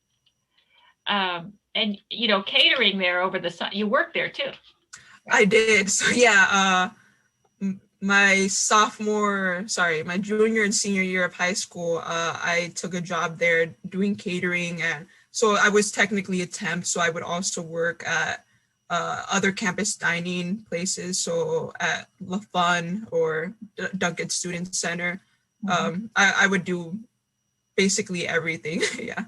And catering there over the sun, you worked there too. Right? I did. So yeah, my junior and senior year of high school, I took a job there doing catering, and so I was technically a temp, so I would also work at other campus dining places, so at La Fun or Duncan Student Center. I would do basically everything. Yeah.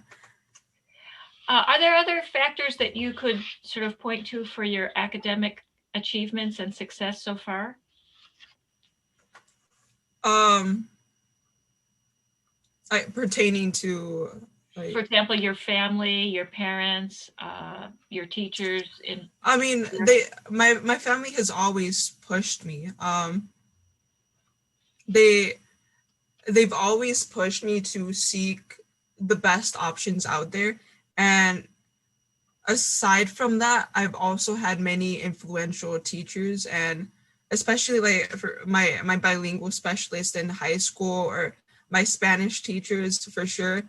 Are there other factors that you could sort of point to for your academic achievements and success so far? Pertaining to, like, for example, your family, your parents, your teachers. I mean, my family has always pushed me. They've always pushed me to seek the best options out there. And aside from that, I've also had many influential teachers, and especially like for my bilingual specialist in high school, or my Spanish teachers for sure,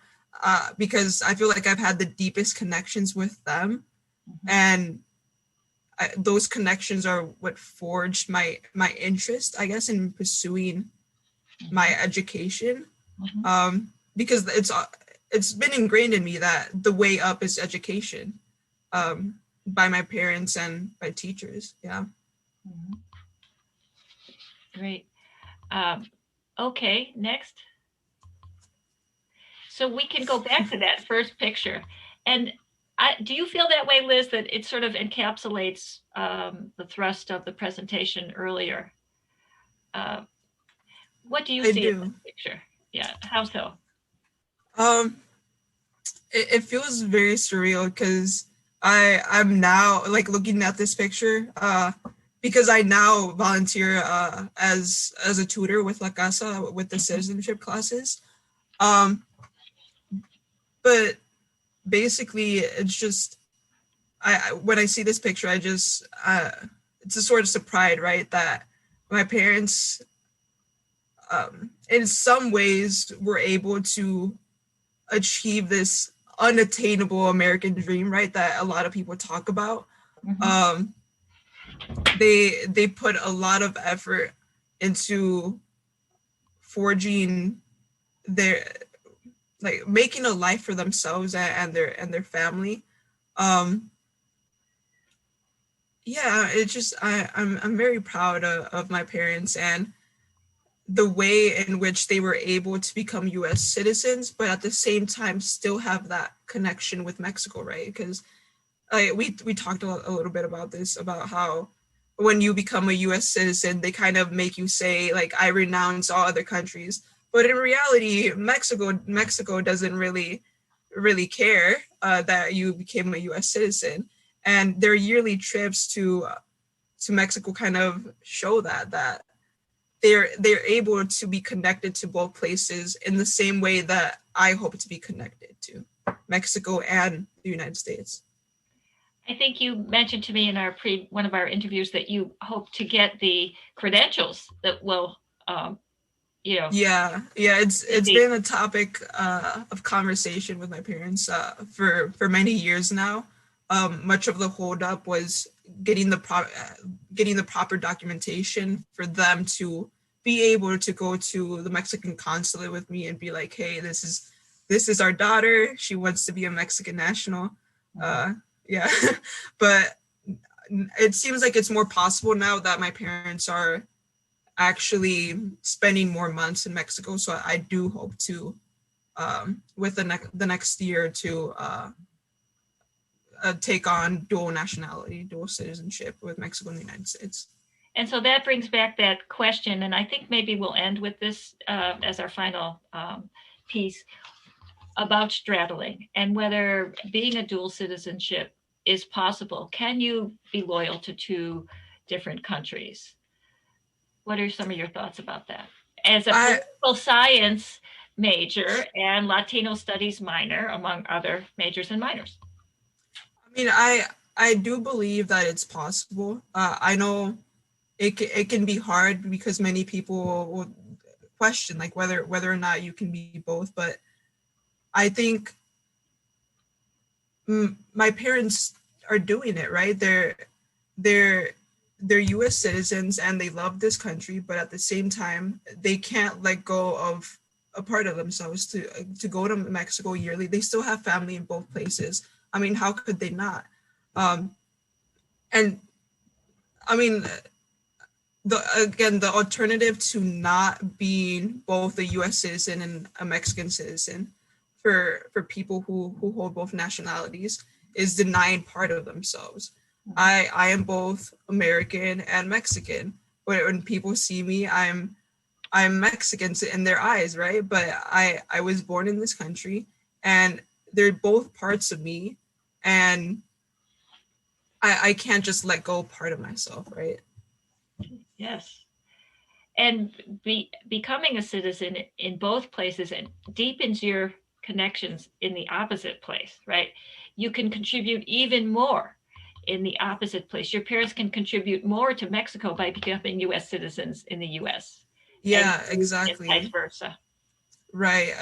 because I feel like I've had the deepest connections with them. And those connections are what forged my interest, I guess, in pursuing my education, because it's been ingrained in me that the way up is education, by my parents and by teachers. Yeah. Great. Okay, next. So we can go back to that first picture. And do you feel that way, Liz, that it sort of encapsulates the thrust of the presentation earlier? What do you see in this picture? Yeah, how so? It feels very surreal because I'm now like looking at this picture, because I now volunteer as a tutor with La Casa with the citizenship classes. But basically, it's just when I see this picture, I just it's a sort of pride, right? That my parents, in some ways, were able to achieve this unattainable American dream, right? That a lot of people talk about. They put a lot of effort into forging their, like, making a life for themselves and their family. Yeah, it's just I'm very proud of my parents and the way in which they were able to become US citizens, but at the same time still have that connection with Mexico, right? Because we talked a little bit about this, about how when you become a US citizen, they kind of make you say, like, I renounce all other countries. But in reality, Mexico doesn't really care that you became a US citizen. And their yearly trips to Mexico kind of show that they're able to be connected to both places in the same way that I hope to be connected to Mexico and the United States. I think you mentioned to me in one of our interviews that you hope to get the credentials that will, Yeah, it's been a topic of conversation with my parents for many years now. Much of the holdup was getting the proper documentation for them to be able to go to the Mexican consulate with me and be like, hey, this is our daughter. She wants to be a Mexican national. Yeah, but it seems like it's more possible now that my parents are actually spending more months in Mexico. So I do hope to, with the next year, to take on dual nationality, dual citizenship with Mexico and the United States. And so that brings back that question, and I think maybe we'll end with this as our final piece about straddling and whether being a dual citizenship is possible. Can you be loyal to two different countries? What are some of your thoughts about that? As a political science major and Latino studies minor, among other majors and minors. I mean, I do believe that it's possible. I know it can be hard because many people will question like whether or not you can be both, but I think my parents are doing it, right? They're US citizens and they love this country, but at the same time, they can't let go of a part of themselves to go to Mexico yearly. They still have family in both places. I mean, how could they not? And I mean, the alternative to not being both a US citizen and a Mexican citizen for people who hold both nationalities is denying part of themselves. I am both American and Mexican, but when people see me, I'm Mexican in their eyes, right? But I was born in this country and they're both parts of me, and I can't just let go part of myself, right? Yes. And becoming a citizen in both places and deepens your connections in the opposite place, right? You can contribute even more in the opposite place. Your parents can contribute more to Mexico by becoming US citizens in the US. Yeah, exactly. And vice versa. Right.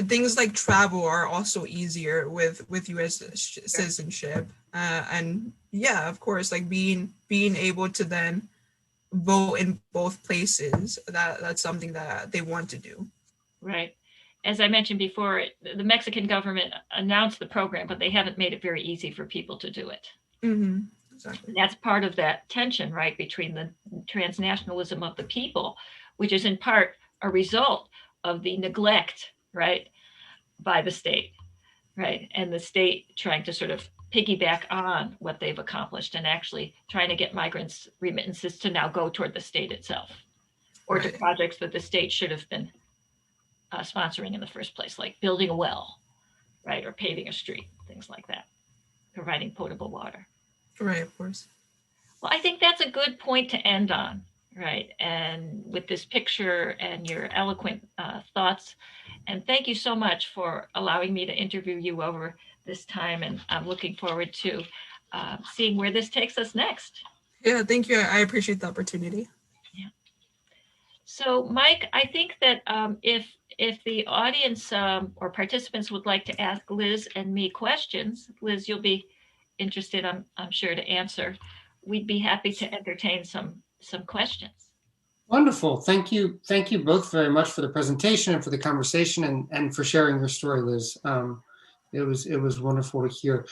Things like travel are also easier with US citizenship. And yeah, of course, like being able to then vote in both places, that's something that they want to do. Right. As I mentioned before, the Mexican government announced the program, but they haven't made it very easy for people to do it. Mm-hmm. Exactly. And that's part of that tension, right, between the transnationalism of the people, which is in part a result of the neglect, right, by the state, right, and the state trying to sort of piggyback on what they've accomplished and actually trying to get migrants' remittances to now go toward the state itself or to projects that the state should have been sponsoring in the first place, like building a well, right, or paving a street, things like that, providing potable water. Right, of course. Well, I think that's a good point to end on, right? And with this picture and your eloquent thoughts. And thank you so much for allowing me to interview you over this time. And I'm looking forward to seeing where this takes us next. Yeah, thank you. I appreciate the opportunity. Yeah. So, Mike, I think that if the audience or participants would like to ask Liz and me questions, Liz, you'll be interested, I'm sure, to answer. We'd be happy to entertain some questions. Wonderful. Thank you. Thank you both very much for the presentation and for the conversation and for sharing your story, Liz. It was wonderful to hear.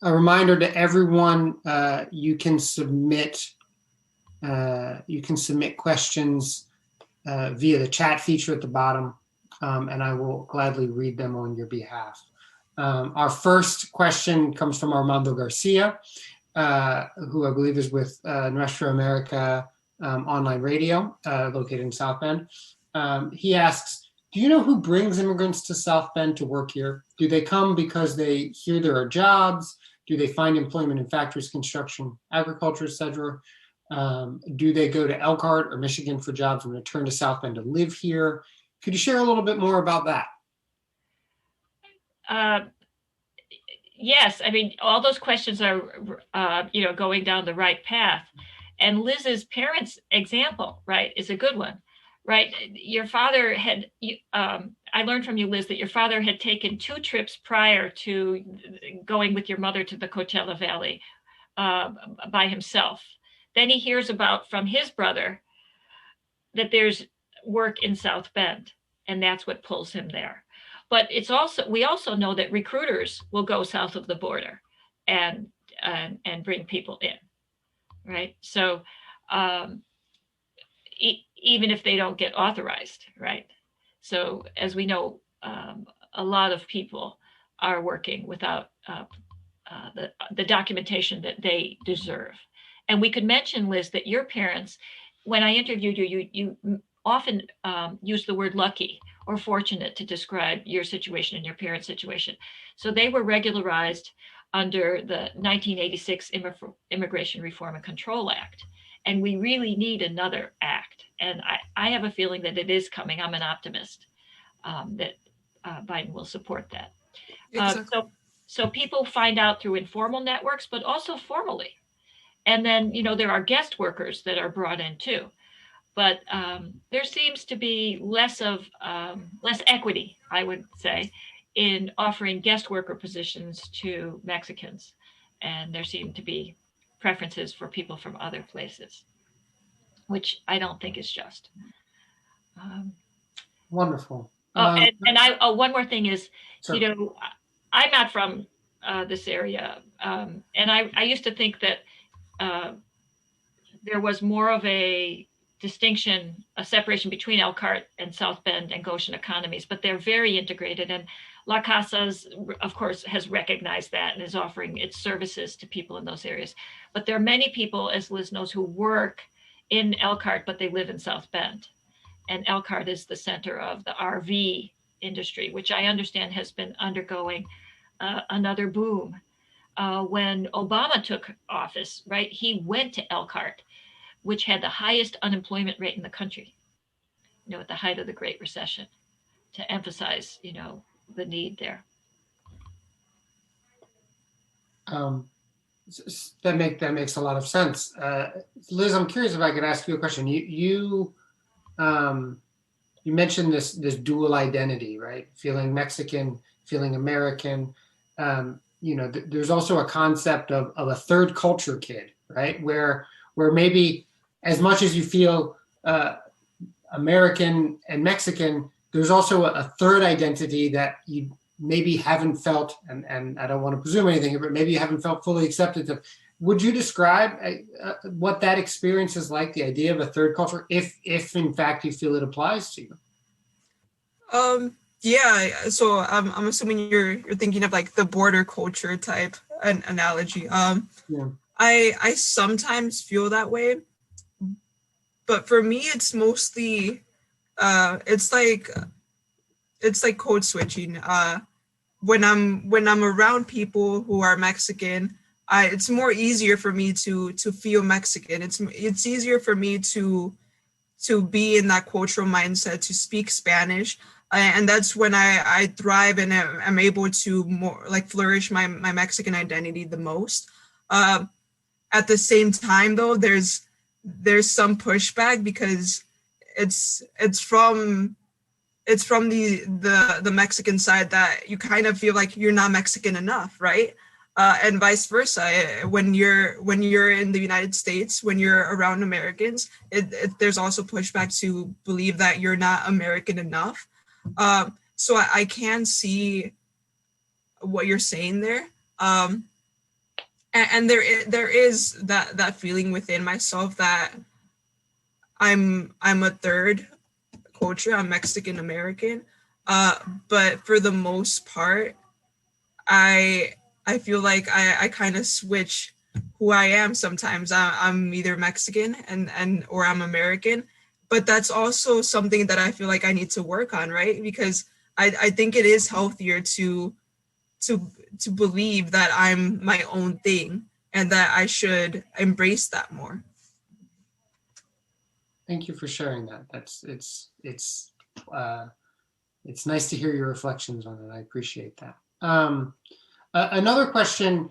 a reminder to everyone, you can submit questions via the chat feature at the bottom, and I will gladly read them on your behalf. Our first question comes from Armando Garcia, who I believe is with Nuestra America online radio, located in South Bend. He asks, do you know who brings immigrants to South Bend to work here? Do they come because they hear there are jobs? Do they find employment in factories, construction, agriculture, etc.? Do they go to Elkhart or Michigan for jobs and return to South Bend to live here? Could you share a little bit more about that? Yes, I mean, all those questions are, going down the right path. And Liz's parents' example, right, is a good one, right? Your father had, I learned from you, Liz, that your father had taken 2 trips prior to going with your mother to the Coachella Valley by himself. Then he hears about from his brother that there's work in South Bend, and that's what pulls him there. But we also know that recruiters will go south of the border and bring people in, right? So even if they don't get authorized, right? So as we know, a lot of people are working without the documentation that they deserve. And we could mention, Liz, that your parents, when I interviewed you, you often use the word lucky or fortunate to describe your situation and your parents' situation. So they were regularized under the 1986 Immigration Reform and Control Act. And we really need another act. And I have a feeling that it is coming. I'm an optimist that Biden will support that. Exactly. So people find out through informal networks, but also formally. And then, there are guest workers that are brought in too. But there seems to be less equity, I would say, in offering guest worker positions to Mexicans. And there seem to be preferences for people from other places, which I don't think is just. Wonderful. One more thing is, Sure. I'm not from this area. And I used to think that there was more of a distinction, a separation between Elkhart and South Bend and Goshen economies, but they're very integrated. And La Casa's, of course, has recognized that and is offering its services to people in those areas. But there are many people, as Liz knows, who work in Elkhart, but they live in South Bend. And Elkhart is the center of the RV industry, which I understand has been undergoing another boom. When Obama took office, right, he went to Elkhart, which had the highest unemployment rate in the country, at the height of the Great Recession, to emphasize, the need there. That makes a lot of sense. Liz, I'm curious if I could ask you a question. You mentioned this dual identity, right? Feeling Mexican, feeling American. There's also a concept of a third culture kid, right? Where maybe as much as you feel American and Mexican, there's also a third identity that you maybe haven't felt, and I don't want to presume anything, but maybe you haven't felt fully accepted of. Would you describe what that experience is like, the idea of a third culture, if in fact you feel it applies to you? Yeah, so I'm assuming you're thinking of like the border culture type analogy. Yeah. I sometimes feel that way, but for me it's mostly it's like code switching. When I'm around people who are Mexican, it's more easier for me to feel Mexican. It's easier for me to be in that cultural mindset, to speak Spanish. And that's when I thrive and I'm able to more like flourish my Mexican identity the most. At the same time, though, there's some pushback because it's from the Mexican side that you kind of feel like you're not Mexican enough, right? And vice versa. When you're in the United States, when you're around Americans, there's also pushback to believe that you're not American enough. So I can see what you're saying there. and there is that feeling within myself that I'm a third culture. I'm Mexican American, but for the most part, I feel like I kind of switch who I am sometimes. I'm either Mexican and or I'm American, but that's also something that I feel like I need to work on, right? Because I think it is healthier to to believe that I'm my own thing and that I should embrace that more. Thank you for sharing that. It's nice to hear your reflections on it. I appreciate that. Another question,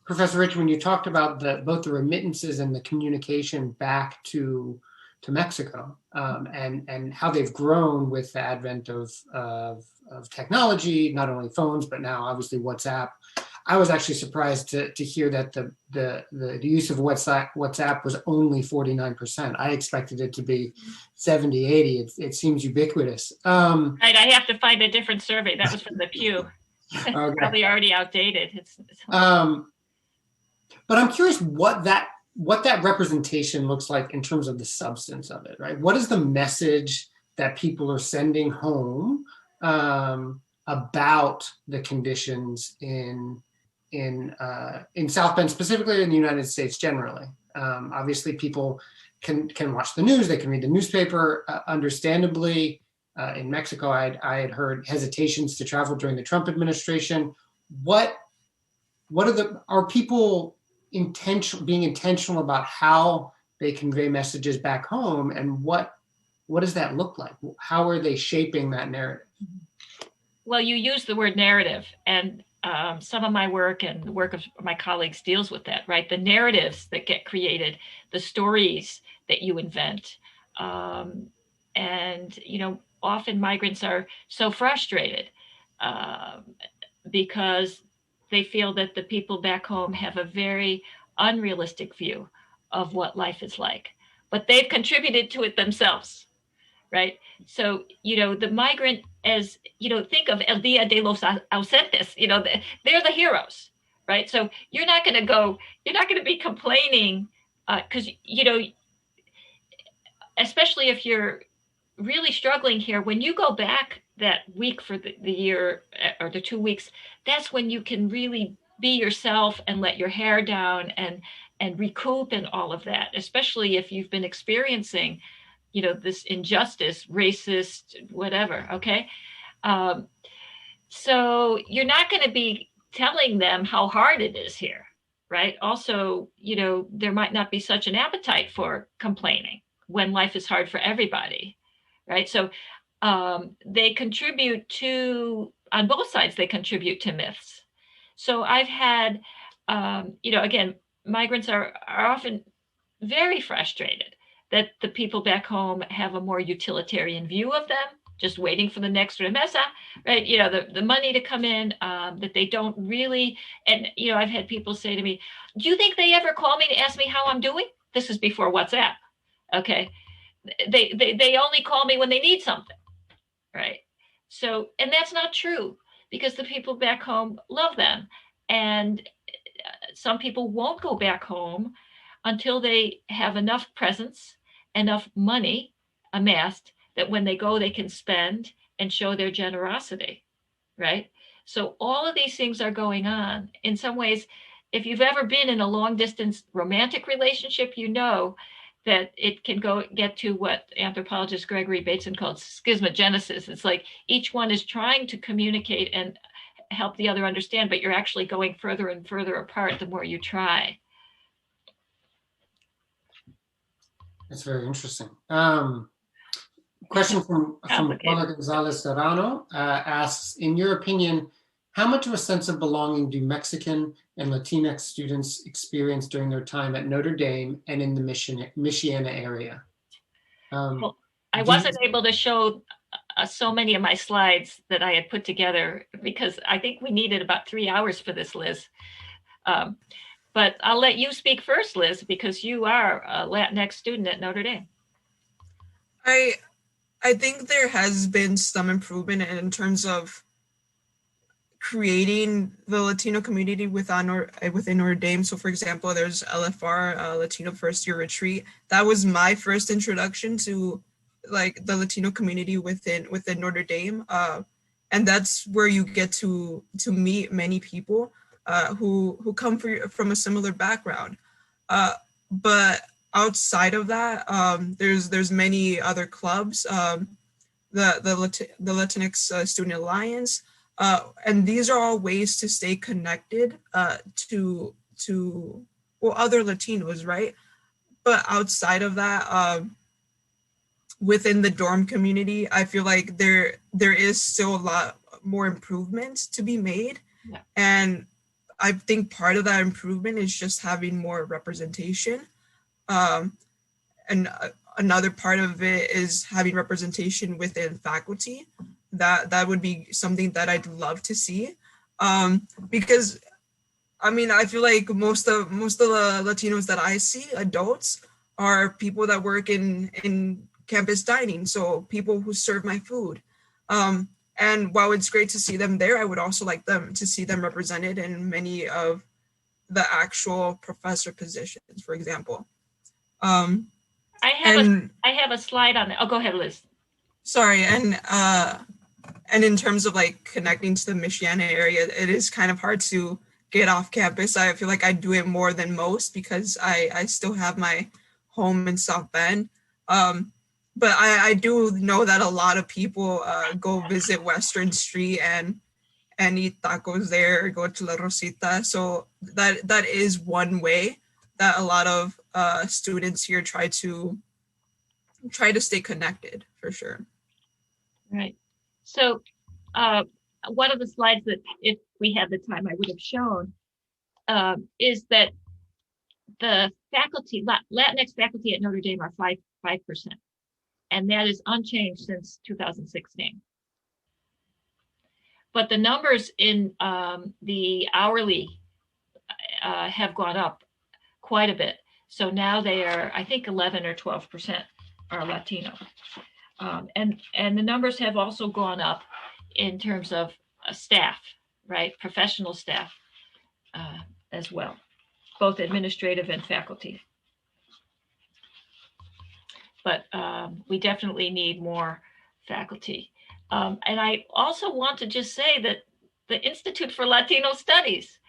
Professor Richmond, you talked about both the remittances and the communication back to Mexico, and how they've grown with the advent of technology, not only phones, but now obviously WhatsApp. I was actually surprised to hear that the use of WhatsApp was only 49%. I expected it to be 70, 80. It seems ubiquitous. Right, I have to find a different survey. That was from the Pew. Okay. Probably already outdated. But I'm curious what that representation looks like in terms of the substance of it, right? What is the message that people are sending home about the conditions in South Bend, specifically in the United States generally? Obviously, people can watch the news, they can read the newspaper. Understandably, in Mexico, I had heard hesitations to travel during the Trump administration. Are people being intentional about how they convey messages back home, and what does that look like? How are they shaping that narrative? Well, you use the word narrative, and some of my work and the work of my colleagues deals with that, right? The narratives that get created, the stories that you invent. And, often migrants are so frustrated because they feel that the people back home have a very unrealistic view of what life is like, but they've contributed to it themselves, right? So, the migrant, as, think of El Dia de los Ausentes, they're the heroes, right? So you're not going to be complaining because, especially if you're really struggling here, when you go back that week for the year or the 2 weeks, that's when you can really be yourself and let your hair down and recoup and all of that, especially if you've been experiencing this injustice, racist, whatever. Okay. So you're not going to be telling them how hard it is here, right? Also, there might not be such an appetite for complaining when life is hard for everybody, right? So they contribute on both sides, they contribute to myths. So I've had, again, migrants are often very frustrated that the people back home have a more utilitarian view of them, just waiting for the next remesa, right? The money to come in, that they don't really, and, I've had people say to me, do you think they ever call me to ask me how I'm doing? This is before WhatsApp, okay? They only call me when they need something, right? So, and that's not true, because the people back home love them. And some people won't go back home until they have enough presence, enough money amassed that when they go, they can spend and show their generosity, right? So all of these things are going on. In some ways, if you've ever been in a long distance romantic relationship, you know that it can get to what anthropologist Gregory Bateson called schismogenesis. It's like each one is trying to communicate and help the other understand, but you're actually going further and further apart the more you try. That's very interesting. Question from Paula Gonzalez Serrano asks, in your opinion, how much of a sense of belonging do Mexican and Latinx students experience during their time at Notre Dame and in the Michiana area? Well, I wasn't able to show so many of my slides that I had put together because I think we needed about 3 hours for this, Liz. But I'll let you speak first, Liz, because you are a Latinx student at Notre Dame. I think there has been some improvement in terms of creating the Latino community within Notre Dame. So for example, there's LFR, Latino First Year Retreat. That was my first introduction to like the Latino community within Notre Dame. And that's where you get to meet many people who come from a similar background. But outside of that, there's many other clubs, the Latinx Student Alliance, and these are all ways to stay connected to other Latinos, right? But outside of that, within the dorm community, I feel like there is still a lot more improvement to be made. Yeah. And I think part of that improvement is just having more representation. And another part of it is having representation within faculty. That would be something that I'd love to see. Because I mean, I feel like most of the Latinos that I see, adults, are people that work in campus dining, so people who serve my food. And while it's great to see them there, I would also like them to see them represented in many of the actual professor positions, for example. I have a slide on it. Oh, go ahead, Liz. Sorry, and in terms of like connecting to the Michiana area, it is kind of hard to get off campus. I feel like I do it more than most because I still have my home in South Bend. But I do know that a lot of people go visit Western Street and eat tacos there, or go to La Rosita. So that is one way that a lot of students here try to stay connected, for sure. Right. So one of the slides that, if we had the time, I would have shown is that the faculty, Latinx faculty at Notre Dame are 5%. And that is unchanged since 2016. But the numbers in the hourly have gone up quite a bit. So now they are, I think 11 or 12% are Latino. And the numbers have also gone up in terms of staff, right? Professional staff as well, both administrative and faculty. But we definitely need more faculty. And I also want to just say that the Institute for Latino Studies,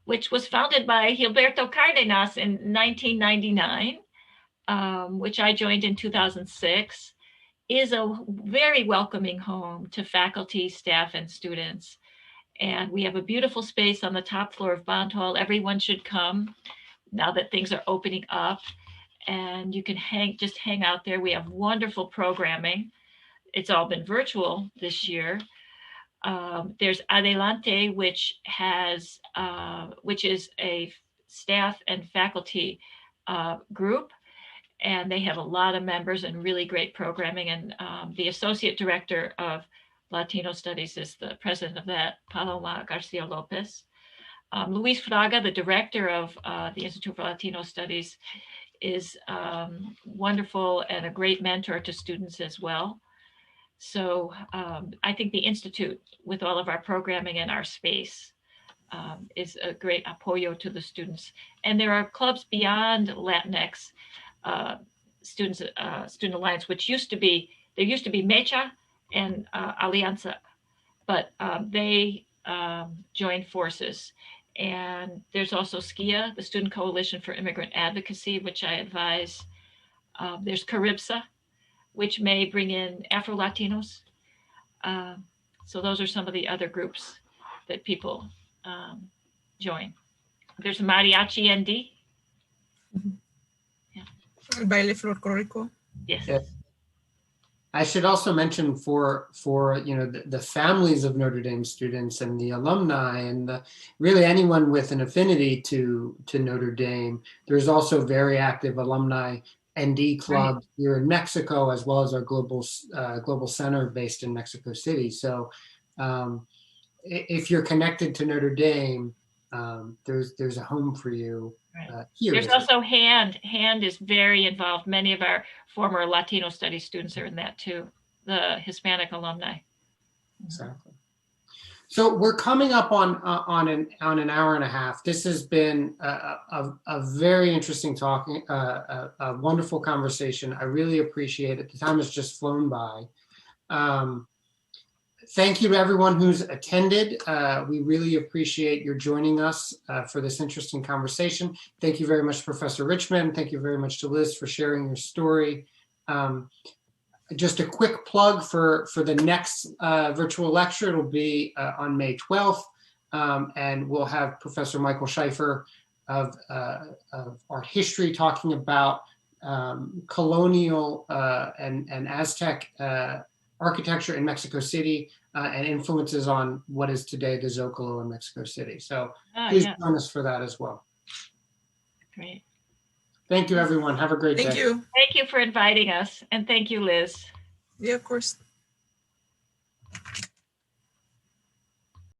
which was founded by Gilberto Cardenas in 1999, which I joined in 2006, is a very welcoming home to faculty, staff, and students. And we have a beautiful space on the top floor of Bond Hall. Everyone should come now that things are opening up. And you can just hang out there. We have wonderful programming. It's all been virtual this year. There's Adelante, which is a staff and faculty group, and they have a lot of members and really great programming. And the associate director of Latino Studies is the president of that, Paloma Garcia Lopez. Luis Fraga, the director of the Institute for Latino Studies, is wonderful and a great mentor to students as well. So I think the Institute, with all of our programming and our space, is a great apoyo to the students. And there are clubs beyond Latinx Student Alliance, which there used to be Mecha and Alianza, but they joined forces. And there's also SCIA, the Student Coalition for Immigrant Advocacy, which I advise. There's Caribsa, which may bring in Afro-Latinos. So those are some of the other groups that people join. There's Mariachi ND. Yeah. El baile folclórico. Yes. Yeah. I should also mention for the families of Notre Dame students and the alumni and really anyone with an affinity to Notre Dame. There's also very active alumni ND club here in Mexico, as well as our global center based in Mexico City. So if you're connected to Notre Dame, there's a home for you. Here. There's also HAND. HAND is very involved. Many of our former Latino studies students are in that too, the Hispanic alumni. Exactly. So we're coming up on an hour and a half. This has been a very interesting talking, a wonderful conversation. I really appreciate it. The time has just flown by. Thank you to everyone who's attended. We really appreciate your joining us for this interesting conversation. Thank you very much, Professor Richmond. Thank you very much to Liz for sharing your story. Just a quick plug for the next virtual lecture. It'll be on May 12th, and we'll have Professor Michael Scheifer of art history talking about colonial and Aztec architecture in Mexico City and influences on what is today the Zocalo in Mexico City. So please join us for that as well. Great. Thank you, everyone. Have a great day. Thank you. Thank you for inviting us, and thank you, Liz. Yeah, of course.